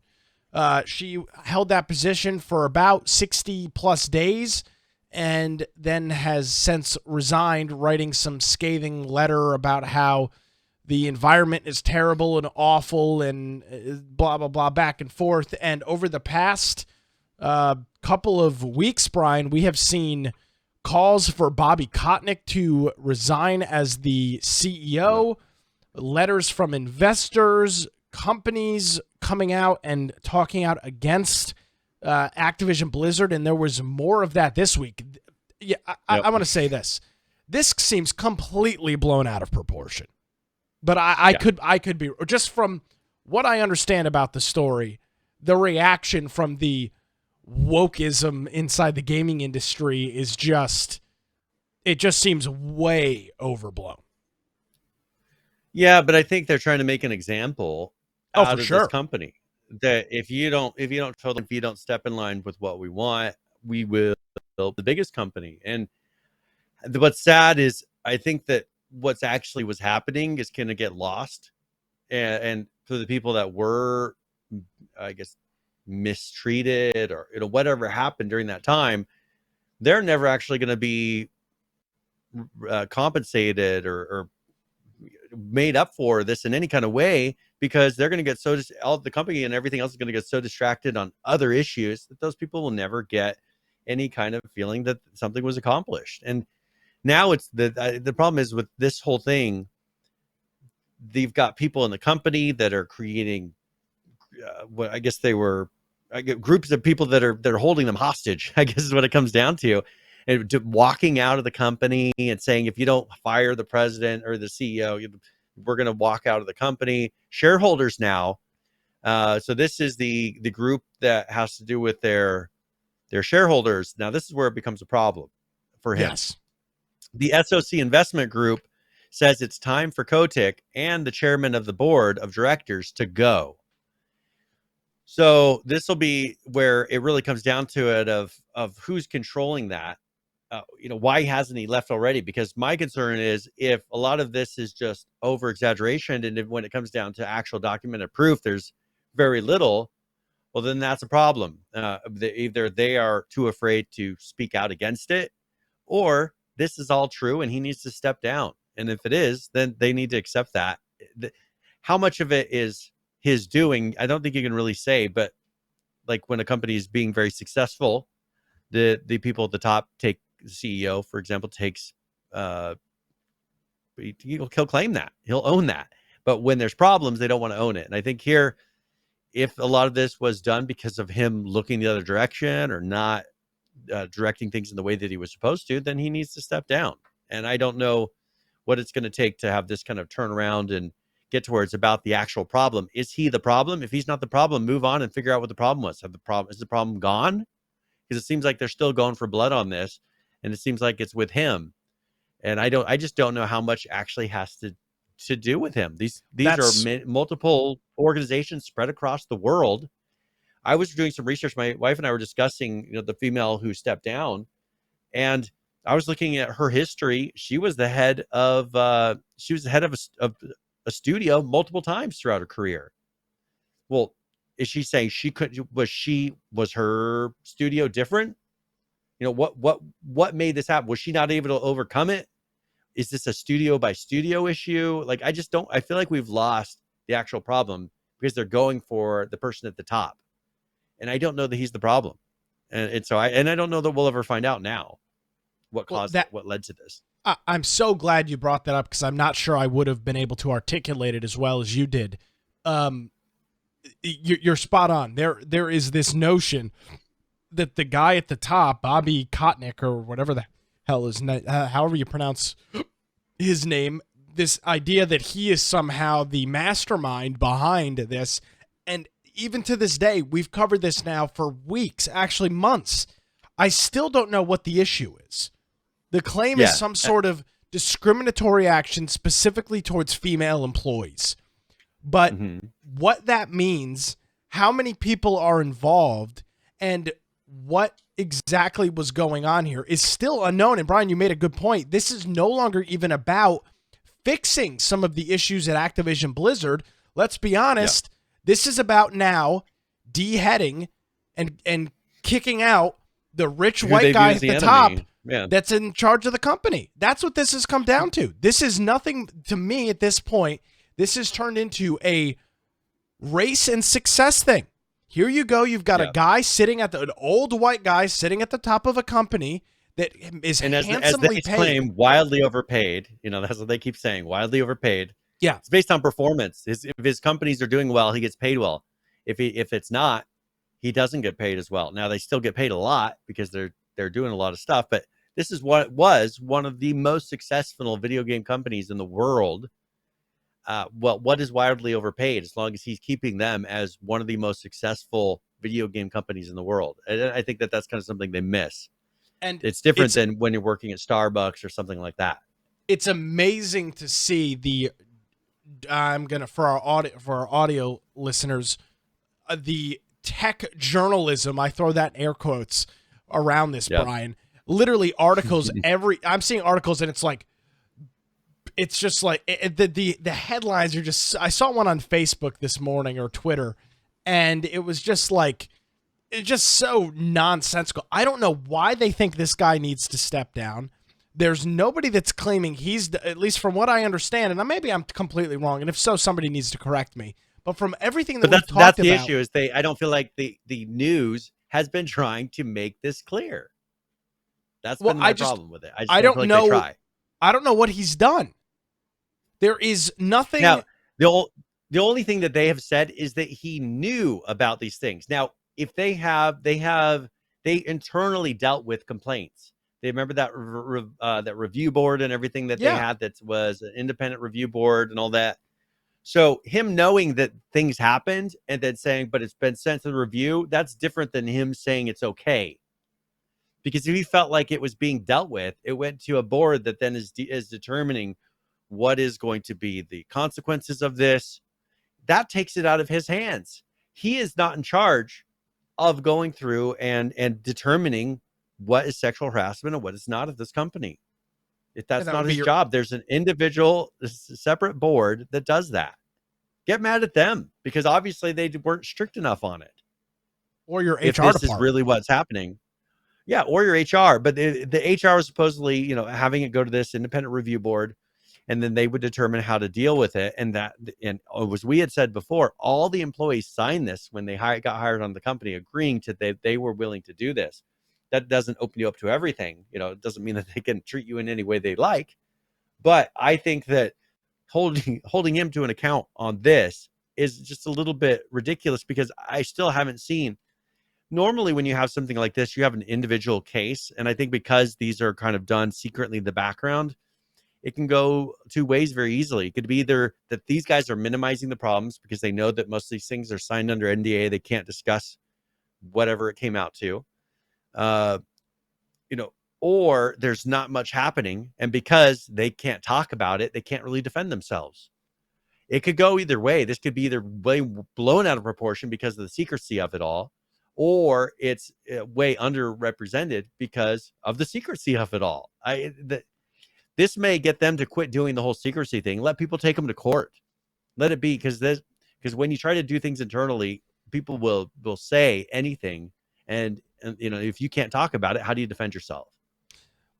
She held that position for about 60 plus days and then has since resigned, writing some scathing letter about how the environment is terrible and awful and blah, blah, blah, back and forth. And over the past couple of weeks, Brian, we have seen calls for Bobby Kotick to resign as the CEO, letters from investors, companies coming out and talking out against Activision Blizzard, and there was more of that this week. Yeah, I want to say this. This seems completely blown out of proportion. But I could be, just from what I understand about the story, the reaction from the wokeism inside the gaming industry is just seems way overblown. Yeah, but I think they're trying to make an example out of sure. this company. That if you don't step in line with what we want, we will build the biggest company. And what's sad is I think that what's actually was happening is going to get lost. And for the people that were, I guess, mistreated or whatever happened during that time, they're never actually going to be compensated or made up for this in any kind of way, because they're going to get all the company and everything else is going to get so distracted on other issues that those people will never get any kind of feeling that something was accomplished. And now it's the problem is with this whole thing, they've got people in the company that are creating what I guess they were groups of people that are holding them hostage, I guess is what it comes down to. And walking out of the company and saying, if you don't fire the president or the CEO, we're going to walk out of the company. Shareholders now. So this is the group that has to do with their shareholders. Now, this is where it becomes a problem for him. Yes. The SOC investment group says it's time for Kotick and the chairman of the board of directors to go. So this will be where it really comes down to it of who's controlling that. Why hasn't he left already? Because my concern is if a lot of this is just over exaggeration, and when it comes down to actual documented proof, there's very little, well, then that's a problem. Either they are too afraid to speak out against it, or this is all true and he needs to step down. And if it is, then they need to accept that. How much of it is his doing, I don't think you can really say, but like when a company is being very successful, the people at the top take, the CEO, for example, takes he'll claim that, he'll own that. But when there's problems, they don't want to own it. And I think here, if a lot of this was done because of him looking the other direction or not directing things in the way that he was supposed to, then he needs to step down. And I don't know what it's going to take to have this kind of turn around and get to where it's about the actual problem. Is he the problem? If he's not the problem, move on and figure out what the problem was. Is the problem gone? Because it seems like they're still going for blood on this. And it seems like it's with him. And I just don't know how much actually has to do with him. These are multiple organizations spread across the world. I was doing some research. My wife and I were discussing, the female who stepped down, and I was looking at her history. She was the head of a studio multiple times throughout her career. Well, is she saying was her studio different? What made this happen? Was she not able to overcome it? Is this a studio by studio issue? Like, I feel like we've lost the actual problem because they're going for the person at the top. And I don't know that he's the problem. And so I don't know that we'll ever find out now what caused what led to this. I'm so glad you brought that up, because I'm not sure I would have been able to articulate it as well as you did. You're spot on. There is this notion that the guy at the top, Bobby Kotick, or whatever the hell is, however you pronounce his name, this idea that he is somehow the mastermind behind this. And even to this day, we've covered this now for weeks, actually months. I still don't know what the issue is. The claim is some sort of discriminatory action specifically towards female employees. But what that means, how many people are involved, and what exactly was going on here is still unknown. And Brian, you made a good point. This is no longer even about fixing some of the issues at Activision Blizzard. Let's be honest. This is about now de-heading and kicking out the rich white guy at the top that's in charge of the company. That's what this has come down to. This is nothing to me at this point. This has turned into a race and success thing. Here you go. You've got a guy sitting an old white guy sitting at the top of a company that is handsomely paid. Claim wildly overpaid. That's what they keep saying. Wildly overpaid. Yeah. It's based on performance. If his companies are doing well, he gets paid well. If it's not, he doesn't get paid as well. Now they still get paid a lot because they're doing a lot of stuff, but this is what was one of the most successful video game companies in the world. What is wildly overpaid, as long as he's keeping them as one of the most successful video game companies in the world? And I think that's kind of something they miss. And it's different than when you're working at Starbucks or something like that. It's amazing to see for our audio listeners, the tech journalism, I throw that in air quotes, around this, Yep. Brian. Literally articles I'm seeing articles and it's like, it's just like the headlines are just, I saw one on Facebook this morning or Twitter, and it was just like, it's just so nonsensical. I don't know why they think this guy needs to step down. There's nobody that's claiming he's, at least from what I understand, and maybe I'm completely wrong, and if so, somebody needs to correct me. But from everything that we've talked about, that's the issue. Is I don't feel like the news has been trying to make this clear. That's been my problem with it. I don't feel like they try. I don't know what he's done. There is nothing. Now, the only thing that they have said is that he knew about these things. Now, if they internally dealt with complaints. They remember that that review board and everything that they had that was an independent review board and all that. So him knowing that things happened and then saying, but it's been sent to the review, that's different than him saying it's okay. Because if he felt like it was being dealt with, it went to a board that then is determining what is going to be the consequences of this. That takes it out of his hands. He is not in charge of going through and determining what is sexual harassment and what is not at this company. If that's not his job, there's an individual, separate board that does that. Get mad at them because obviously they weren't strict enough on it. Or your HR if this department. Is really what's happening. Yeah, or your HR. But the HR was supposedly, having it go to this independent review board, and then they would determine how to deal with it. And as we had said before, all the employees signed this when they got hired on the company, agreeing to they were willing to do this. That doesn't open you up to everything. It doesn't mean that they can treat you in any way they like. But I think that holding him to an account on this is just a little bit ridiculous because I still haven't seen. Normally, when you have something like this, you have an individual case. And I think because these are kind of done secretly in the background, it can go two ways very easily. It could be either that these guys are minimizing the problems because they know that most of these things are signed under NDA. They can't discuss whatever it came out to. Or there's not much happening, and because they can't talk about it, they can't really defend themselves. It could go either way. This could be either way blown out of proportion because of the secrecy of it all, or it's way underrepresented because of the secrecy of it all. This may get them to quit doing the whole secrecy thing. Let people take them to court. Let it be, because when you try to do things internally, people will say anything, and if you can't talk about it, how do you defend yourself?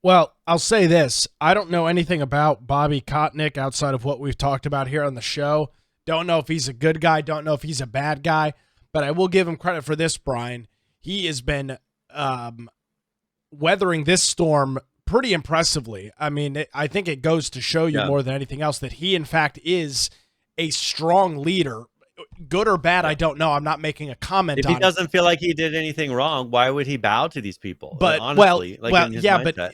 Well, I'll say this. I don't know anything about Bobby Kotick outside of what we've talked about here on the show. Don't know if he's a good guy. Don't know if he's a bad guy. But I will give him credit for this, Brian. He has been weathering this storm pretty impressively. I mean, I think it goes to show you more than anything else that he, in fact, is a strong leader. Good or bad, I don't know. I'm not making a comment on it. If he doesn't feel like he did anything wrong, why would he bow to these people? But honestly, mindset.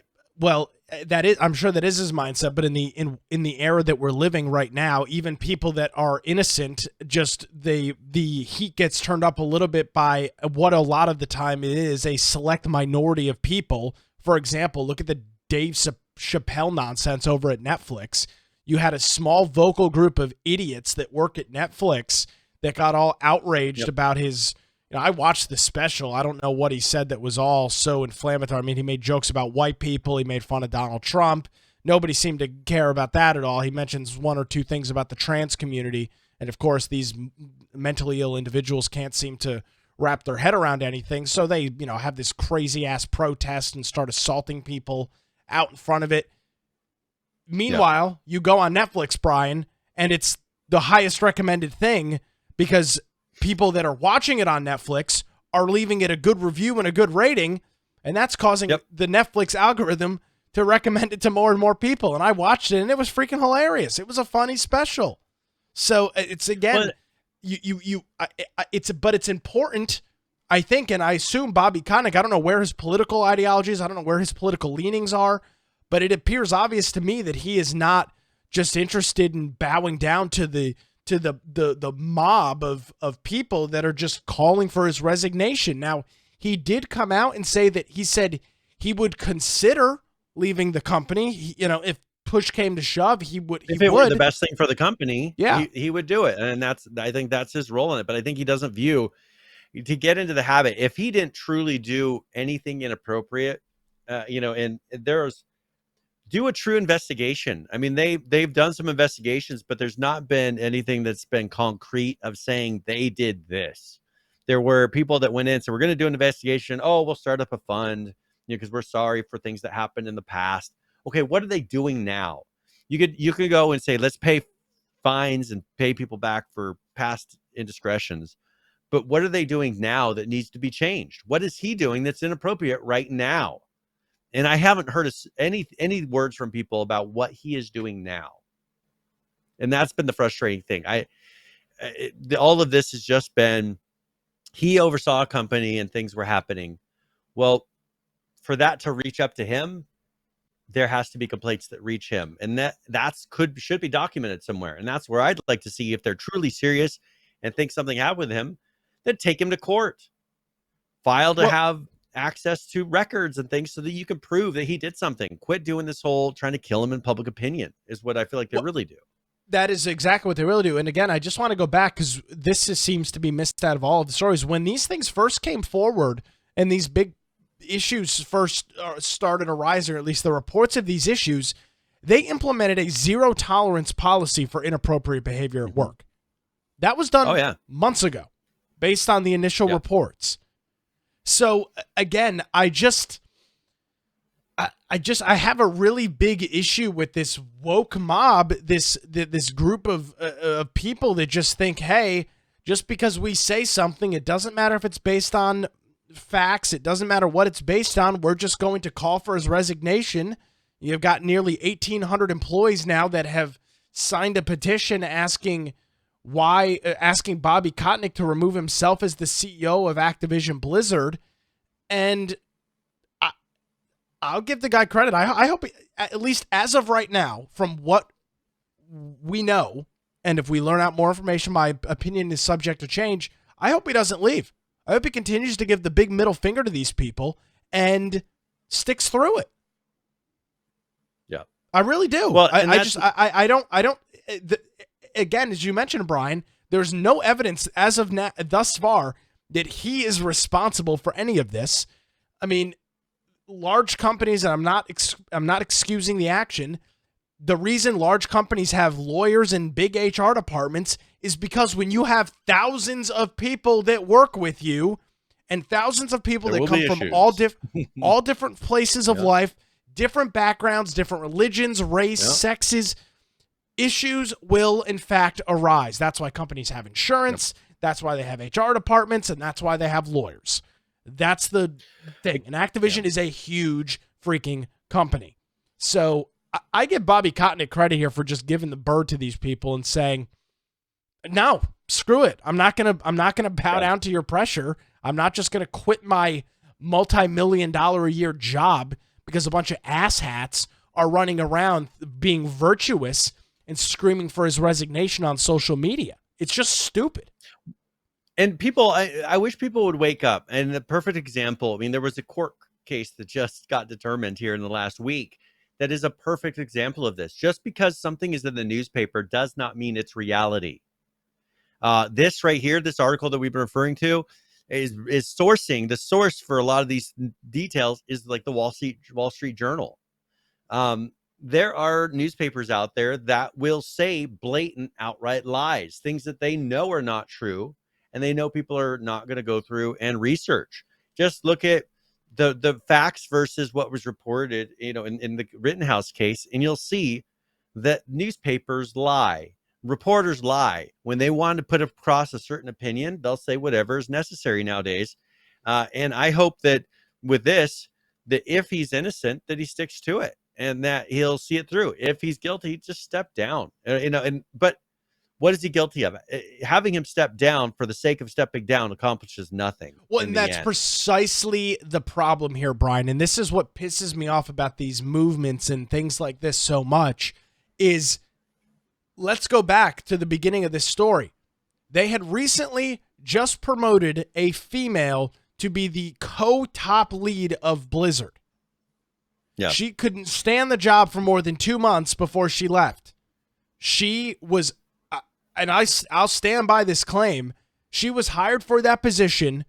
That is, I'm sure that is his mindset. But in the era that we're living right now, even people that are innocent, just the heat gets turned up a little bit by what a lot of the time it is a select minority of people. For example, look at the Dave Chappelle nonsense over at Netflix. You had a small vocal group of idiots that work at Netflix that got all outraged about his. I watched the special. I don't know what he said that was all so inflammatory. I mean, he made jokes about white people. He made fun of Donald Trump. Nobody seemed to care about that at all. He mentions one or two things about the trans community. And, of course, these mentally ill individuals can't seem to wrap their head around anything. So they, have this crazy-ass protest and start assaulting people out in front of it. Meanwhile, you go on Netflix, Brian, and it's the highest recommended thing because people that are watching it on Netflix are leaving it a good review and a good rating, and that's causing the Netflix algorithm to recommend it to more and more people. And I watched it, and it was freaking hilarious. It was a funny special. So it's, again, it's important, I think, and I assume Bobby Kotick, I don't know where his political ideology is, I don't know where his political leanings are, but it appears obvious to me that he is not just interested in bowing down to the mob of people that are just calling for his resignation. Now, he did come out and say that he said he would consider leaving the company. If push came to shove, he would. If it were the best thing for the company, he would do it. And I think that's his role in it. But I think he doesn't view to get into the habit. If he didn't truly do anything inappropriate, and there's do a true investigation. I mean, they've done some investigations, but there's not been anything that's been concrete of saying they did this. There were people that went in, so we're going to do an investigation. Oh, we'll start up a fund, because we're sorry for things that happened in the past. Okay, what are they doing now? You could go and say, let's pay fines and pay people back for past indiscretions. But what are they doing now that needs to be changed? What is he doing that's inappropriate right now? And I haven't heard any words from people about what he is doing now. And that's been the frustrating thing. All of this has just been, he oversaw a company and things were happening. Well, for that to reach up to him, there has to be complaints that reach him. And should be documented somewhere. And that's where I'd like to see, if they're truly serious and think something happened with him, then take him to court. File to have access to records and things so that you can prove that he did something. Quit doing this whole trying to kill him in public opinion is what I feel like they really do. That is exactly what they really do. And again, I just want to go back, because this seems to be missed out of all of the stories. When these things first came forward and these big issues first started arising, or at least the reports of these issues, they implemented a zero tolerance policy for inappropriate behavior at work. That was done months ago based on the initial reports. So again, I have a really big issue with this woke mob, this group of people that just think, hey, just because we say something, it doesn't matter if it's based on facts, it doesn't matter what it's based on, we're just going to call for his resignation. You've got nearly 1,800 employees now that have signed a petition asking Bobby Kotick to remove himself as the CEO of Activision Blizzard. And I'll give the guy credit. I hope, at least as of right now, from what we know, and if we learn out more information, my opinion is subject to change, I hope he doesn't leave. I hope he continues to give the big middle finger to these people and sticks through it. Yeah. I really do. Well, I don't, again, as you mentioned, Brian, there's no evidence as of thus far that he is responsible for any of this. I mean, large companies, and I'm not excusing the action. The reason large companies have lawyers and big HR departments is because when you have thousands of people that work with you and thousands of people that come from all different places of life, different backgrounds, different religions, race, sexes, issues will in fact arise. That's why companies have insurance. That's why they have HR departments, and that's why they have lawyers. That's the thing. And Activision is a huge freaking company. So I give Bobby Kotick credit here for just giving the bird to these people and saying, no, screw it. I'm not gonna bow down to your pressure. I'm not just gonna quit my multi-million-dollar a year job because a bunch of asshats are running around being virtuous and screaming for his resignation on social media. It's just stupid. And people, I wish people would wake up. And the perfect example, I mean, there was a court case that just got determined here in the last week that is a perfect example of this. Just because something is in the newspaper does not mean it's reality. This right here, this article that we've been referring to, is sourcing. The source for a lot of these details is like the Wall Street Journal. There are newspapers out there that will say blatant, outright lies, things that they know are not true, and they know people are not going to go through and research. Just look at the facts versus what was reported, in the Rittenhouse case, and you'll see that newspapers lie, reporters lie. When they want to put across a certain opinion, they'll say whatever is necessary nowadays. And I hope that with this, that if he's innocent, that he sticks to it and that he'll see it through. If he's guilty, just step down. But what is he guilty of? Having him step down for the sake of stepping down accomplishes nothing. Well, and that's precisely the problem here, Brian. And this is what pisses me off about these movements and things like this so much is, let's go back to the beginning of this story. They had recently just promoted a female to be the co-top lead of Blizzard. Yeah. She couldn't stand the job for more than 2 months before she left. She was... and I'll stand by this claim, She was hired for that position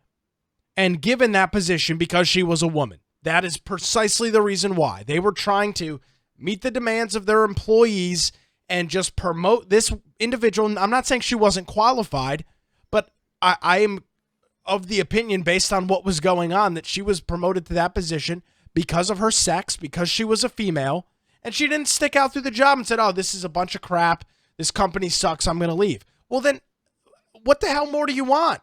and given that position because she was a woman. That is precisely the reason why. They were trying to meet the demands of their employees and just promote this individual. I'm not saying she wasn't qualified, but I am of the opinion, based on what was going on, that she was promoted to that position because of her sex, because she was a female, and she didn't stick out through the job and said, oh, this is a bunch of crap, this company sucks, I'm going to leave. Well, then what the hell more do you want?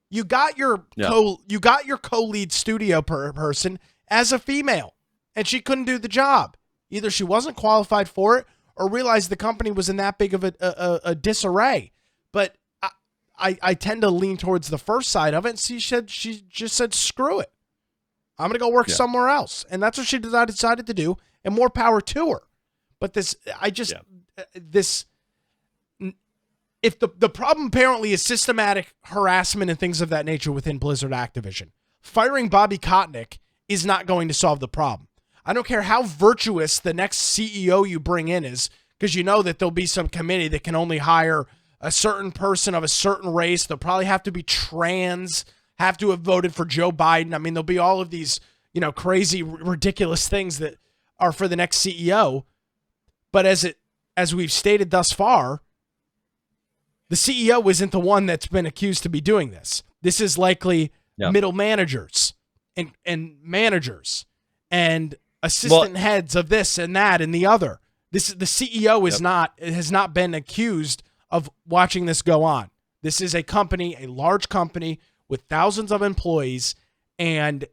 You got your co-lead studio person as a female, and she couldn't do the job. Either she wasn't qualified for it or realized the company was in that big of a disarray. But I tend to lean towards the first side of it, and she just said, screw it. I'm going to go work somewhere else. And that's what she decided to do, and more power to her. But if the problem apparently is systematic harassment and things of that nature within Blizzard Activision, firing Bobby Kotick is not going to solve the problem. I don't care how virtuous the next CEO you bring in is, because you know that there'll be some committee that can only hire a certain person of a certain race. They'll probably have to be trans, have to have voted for Joe Biden. I mean, there'll be all of these, crazy, ridiculous things that are for the next CEO. But as we've stated thus far, the CEO isn't the one that's been accused to be doing this. This is likely middle managers and managers and assistant heads of this and that and the other. The CEO has not been accused of watching this go on. This is a company, a large company with thousands of employees, and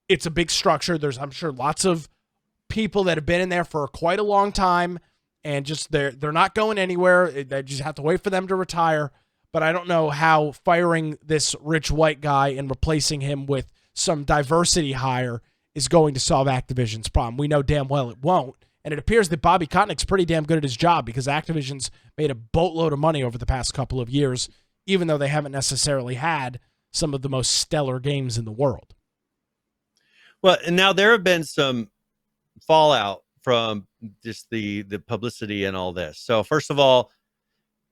it's a big structure. There's, I'm sure, lots of people that have been in there for quite a long time, and just they're not going anywhere. They just have to wait for them to retire. But I don't know how firing this rich white guy and replacing him with some diversity hire is going to solve Activision's problem. We know damn well it won't. And it appears that Bobby Kotick's pretty damn good at his job, because Activision's made a boatload of money over the past couple of years, even though they haven't necessarily had some of the most stellar games in the world. Well, and now there have been some fallout from just the publicity and all this. So first of all,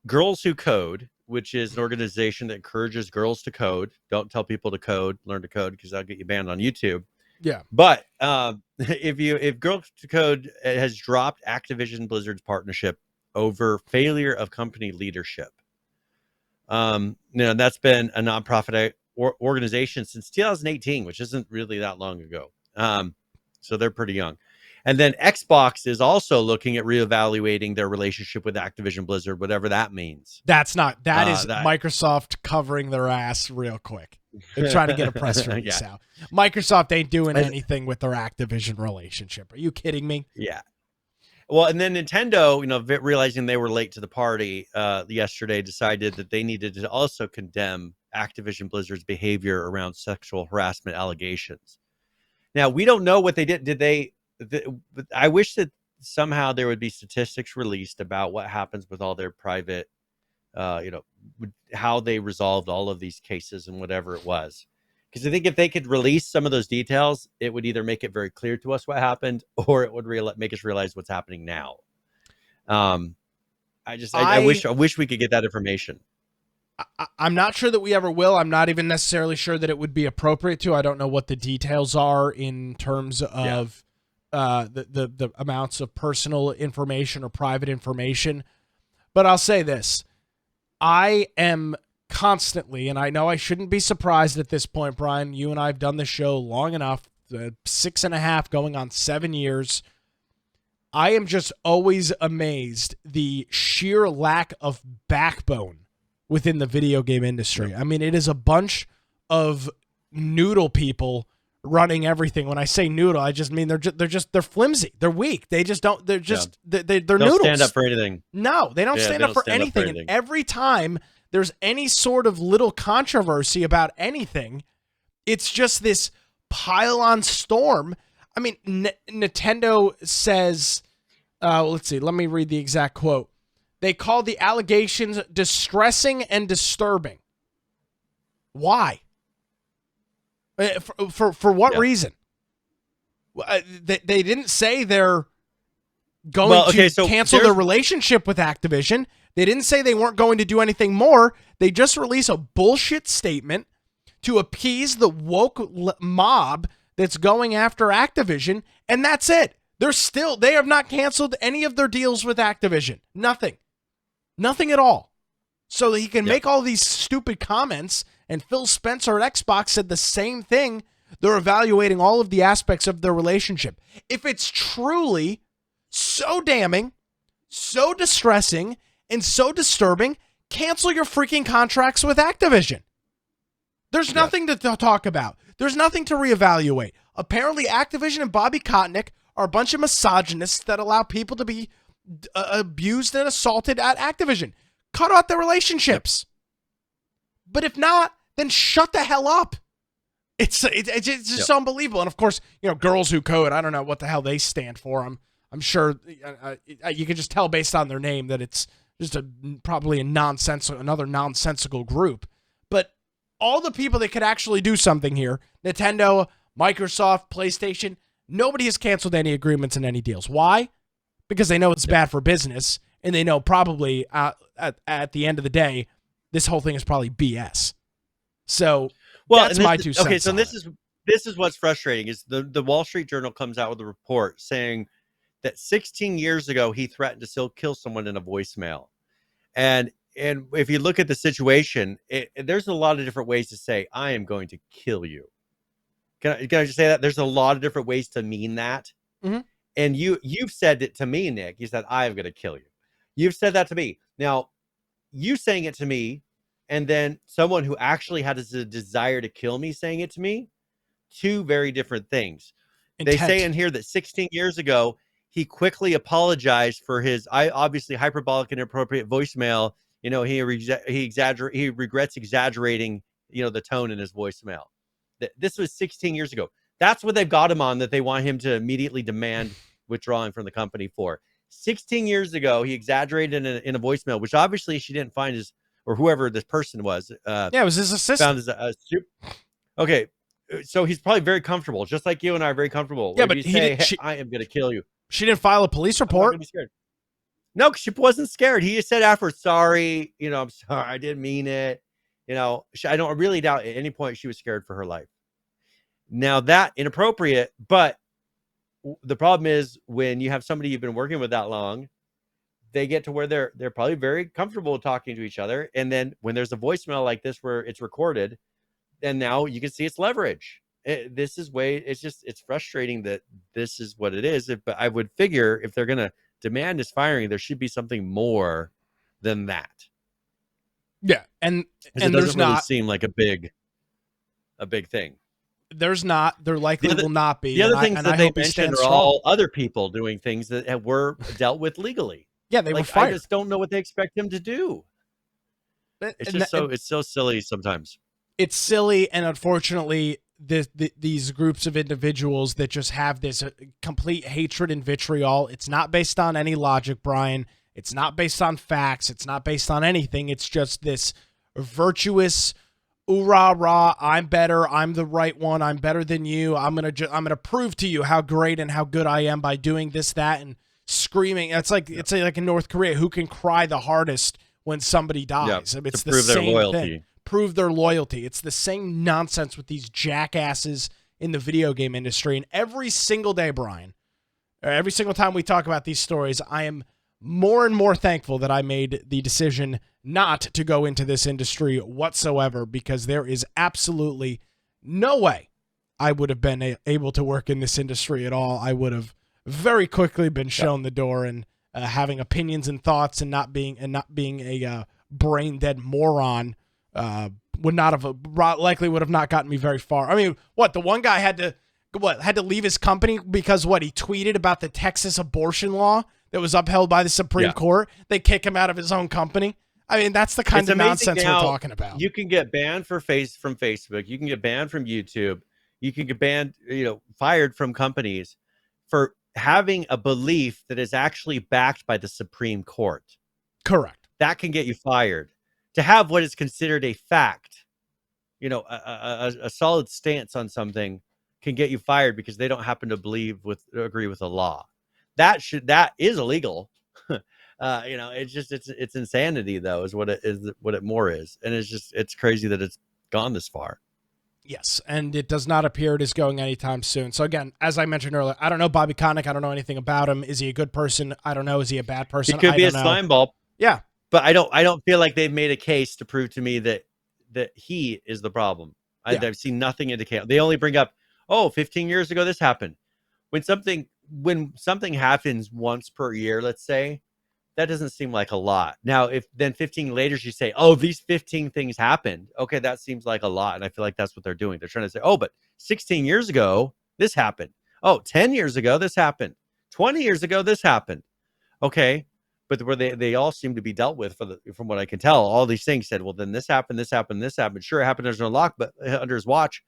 Girls Who Code, which is an organization that encourages girls to code. Don't tell people to code, learn to code, because that'll get you banned on YouTube. Yeah. But if Girls to Code has dropped Activision Blizzard's partnership over failure of company leadership. That's been a nonprofit organization since 2018, which isn't really that long ago. So they're pretty young. And then Xbox is also looking at reevaluating their relationship with Activision Blizzard, whatever that means. That is Microsoft covering their ass real quick. They're trying to get a press release out. Microsoft ain't doing anything with their Activision relationship. Are you kidding me? Yeah. Well, and then Nintendo, realizing they were late to the party yesterday, decided that they needed to also condemn Activision Blizzard's behavior around sexual harassment allegations. Now, we don't know what they did. I wish that somehow there would be statistics released about what happens with all their private, how they resolved all of these cases and whatever it was. Because I think if they could release some of those details, it would either make it very clear to us what happened, or it would make us realize what's happening now. I wish we could get that information. I'm not sure that we ever will. I'm not even necessarily sure that it would be appropriate to. I don't know what the details are in terms of the amounts of personal information or private information. But I'll say this. I am constantly, and I know I shouldn't be surprised at this point, Brian, you and I have done this show long enough, 6.5 going on 7 years. I am just always amazed the sheer lack of backbone within the video game industry. I mean, it is a bunch of noodle people running everything. When I say noodle, I just mean they're flimsy. They're weak. They just don't. They're just they're noodles. Don't stand up for anything. No, they don't stand up for anything. And every time there's any sort of little controversy about anything, it's just this pile-on storm. I mean, Nintendo says, let's see. Let me read the exact quote. They called the allegations distressing and disturbing. Why? For what reason? They didn't say they're going to cancel their relationship with Activision. They didn't say they weren't going to do anything more. They just released a bullshit statement to appease the woke mob that's going after Activision, and that's it. They have not canceled any of their deals with Activision. Nothing at all. So that he can make all these stupid comments, and Phil Spencer at Xbox said the same thing. They're evaluating all of the aspects of their relationship. If it's truly so damning, so distressing, and so disturbing, cancel your freaking contracts with Activision. There's nothing to talk about. There's nothing to reevaluate. Apparently, Activision and Bobby Kotick are a bunch of misogynists that allow people to be abused and assaulted at Activision. Cut out the relationships. But if not, then shut the hell up. It's just unbelievable. And of course, Girls Who Code, I don't know what the hell they stand for. I'm sure you can just tell based on their name that it's just probably another nonsensical group. But all the people that could actually do something here, Nintendo, Microsoft, PlayStation, nobody has canceled any agreements and any deals. Why? Because they know it's bad for business, and they know probably at the end of the day, this whole thing is probably BS. So that's my 2 cents. Okay, so this is what's frustrating is the Wall Street Journal comes out with a report saying that 16 years ago he threatened to still kill someone in a voicemail, and if you look at the situation, there's a lot of different ways to say I am going to kill you. Can I just say that there's a lot of different ways to mean that? Mm-hmm. And you've said it to me, Nick. You said I am going to kill you. You've said that to me. Now, you saying it to me, and then someone who actually had a desire to kill me saying it to me, 2 very different things. Intent. They say in here that 16 years ago, he quickly apologized for his obviously hyperbolic and inappropriate voicemail. He regrets exaggerating, the tone in his voicemail. This was 16 years ago. That's what they've got him on, that they want him to immediately demand withdrawing from the company for. 16 years ago, he exaggerated in a voicemail, which obviously she didn't find his, or whoever this person was. It was his assistant. Okay, so he's probably very comfortable, just like you and I are very comfortable. Yeah, but you say, I am going to kill you. She didn't file a police report. Be scared. No, she wasn't scared. He just said after, sorry, I'm sorry, I didn't mean it. I don't really doubt at any point she was scared for her life. Now that inappropriate, but the problem is when you have somebody you've been working with that long, they get to where they're probably very comfortable talking to each other. And then when there's a voicemail like this where it's recorded, and now you can see it's leverage. It's frustrating that this is what it is. But I would figure if they're going to demand his firing, there should be something more than that. Yeah, and it doesn't really seem like a big thing. There's not. There likely will not be. The other things that they mentioned are all other people doing things that were dealt with legally. Yeah, they were fired. I just don't know what they expect him to do. It's so silly sometimes. It's silly, and unfortunately, these groups of individuals that just have this complete hatred and vitriol. It's not based on any logic, Brian. It's not based on facts. It's not based on anything. It's just this virtuous, ooh rah rah. I'm better. I'm the right one. I'm better than you. I'm gonna prove to you how great and how good I am by doing this, that, and screaming. It's like in North Korea, who can cry the hardest when somebody dies. Yep, it's to prove their loyalty. Thing. Prove their loyalty. It's the same nonsense with these jackasses in the video game industry. And every single day, Brian, every single time we talk about these stories, I am more and more thankful that I made the decision not to go into this industry whatsoever, because there is absolutely no way I would have been able to work in this industry at all. I would have very quickly been shown the door, and having opinions and thoughts and not being a brain dead moron would not have gotten me very far. I mean, the one guy had to leave his company because he tweeted about the Texas abortion law that was upheld by the Supreme Court. They kick him out of his own company. I mean, that's the kind of nonsense we're talking about. You can get banned from Facebook. You can get banned from YouTube. You can get banned, fired from companies for having a belief that is actually backed by the Supreme Court. Correct. That can get you fired. To have what is considered a fact, a solid stance on something, can get you fired because they don't happen to agree with the law. That is illegal. It's insanity though, is what it is, what it more is. And it's crazy that it's gone this far. Yes, and it does not appear it is going anytime soon. So again, as I mentioned earlier, I don't know Bobby Kotick. I don't know anything about him. Is he a good person? I don't know. Is he a bad person? He could be a slime ball. Yeah. But I don't feel like they've made a case to prove to me that he is the problem. I've seen nothing indicate. They only bring up, 15 years ago this happened. When something happens once per year, let's say, that doesn't seem like a lot. Now, if then 15 later you say, these 15 things happened, okay, that seems like a lot. And I feel like that's what they're doing. They're trying to say, but 16 years ago, this happened. 10 years ago, this happened. 20 years ago, this happened. Okay. But where they all seem to be dealt with from what I can tell, all these things said, well, then this happened, this happened, this happened. Sure, it happened under lock, but under his watch,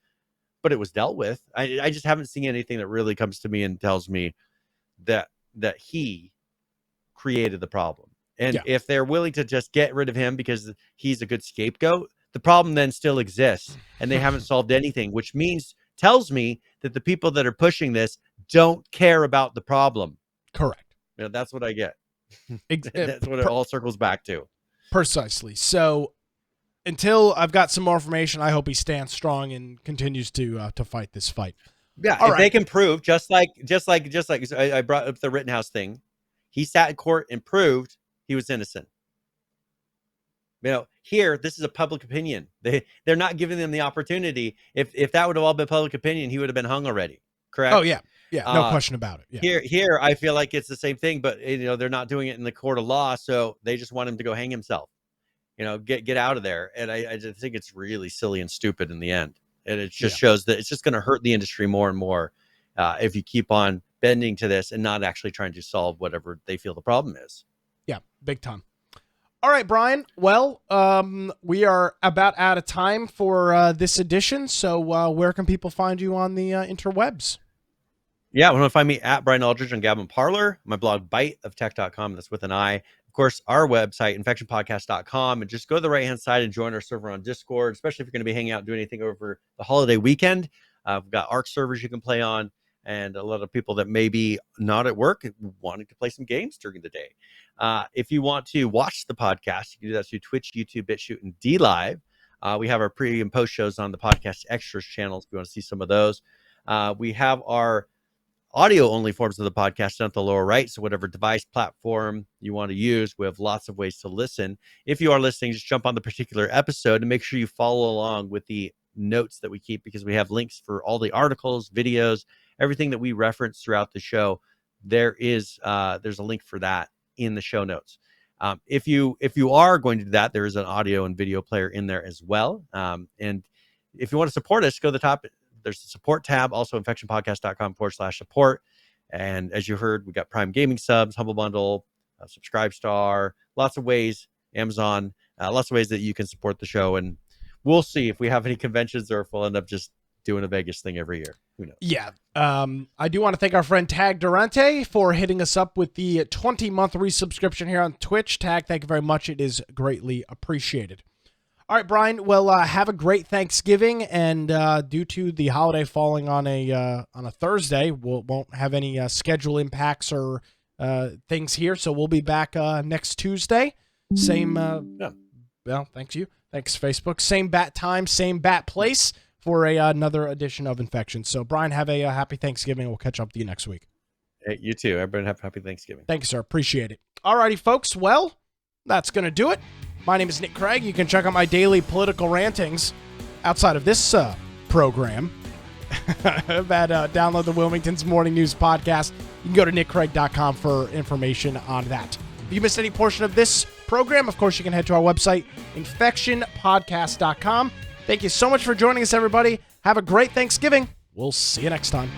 but it was dealt with. I just haven't seen anything that really comes to me and tells me that he created the problem. And if they're willing to just get rid of him because he's a good scapegoat, the problem then still exists and they haven't solved anything, which tells me that the people that are pushing this don't care about the problem. Correct. That's what I get. That's what it all circles back to. Precisely. So until I've got some more information, I hope he stands strong and continues to fight this fight. Yeah, if they can prove, just like I brought up the Rittenhouse thing, he sat in court and proved he was innocent. Here, this is a public opinion. They're not giving them the opportunity. If that would have all been public opinion, he would have been hung already. Correct? Oh, yeah. Yeah, no question about it. Yeah. Here, I feel like it's the same thing, but they're not doing it in the court of law, so they just want him to go hang himself. Get out of there. And I just think it's really silly and stupid in the end. And it just shows that it's just going to hurt the industry more and more if you keep on bending to this and not actually trying to solve whatever they feel the problem is. Yeah, big time. All right, Brian. Well, we are about out of time for this edition. So where can people find you on the interwebs? Yeah, want to find me at Brian Aldridge on Gab and Parler, my blog biteoftech.com, that's with an I. Of course, our website, infectionpodcast.com, and just go to the right-hand side and join our server on Discord, especially if you're going to be hanging out and doing anything over the holiday weekend. We've got ARC servers you can play on, and a lot of people that may be not at work wanting to play some games during the day. If you want to watch the podcast, you can do that through Twitch, YouTube, BitChute, and DLive. We have our pre and post shows on the podcast extras channels if you want to see some of those. We have our audio only forms of the podcast down at the lower right. So whatever device platform you want to use, we have lots of ways to listen. If you are listening, just jump on the particular episode and make sure you follow along with the notes that we keep, because we have links for all the articles, videos, everything that we reference throughout the show. There's a link for that in the show notes. If you are going to do that, there is an audio and video player in there as well. And if you want to support us, go to the top. There's the support tab, also infectionpodcast.com/support. And as you heard, we got Prime Gaming subs, Humble Bundle, Subscribe Star, lots of ways, Amazon, lots of ways that you can support the show. And we'll see if we have any conventions or if we'll end up just doing a Vegas thing every year. Who knows? Yeah. I do want to thank our friend Tag Durante for hitting us up with the 20-month resubscription here on Twitch. Tag, thank you very much. It is greatly appreciated. All right, Brian. Well, have a great Thanksgiving, and due to the holiday falling on a Thursday, we won't have any schedule impacts or things here. So we'll be back next Tuesday. Same. Well, thanks you. Thanks Facebook. Same bat time, same bat place for another edition of Infection. So, Brian, have a happy Thanksgiving. We'll catch up with you next week. Hey, you too. Everybody have a happy Thanksgiving. Thank you, sir. Appreciate it. All righty, folks. Well, that's going to do it. My name is Nick Craig. You can check out my daily political rantings outside of this program. Download the Wilmington's Morning News Podcast. You can go to nickcraig.com for information on that. If you missed any portion of this program, of course, you can head to our website, infectionpodcast.com. Thank you so much for joining us, everybody. Have a great Thanksgiving. We'll see you next time.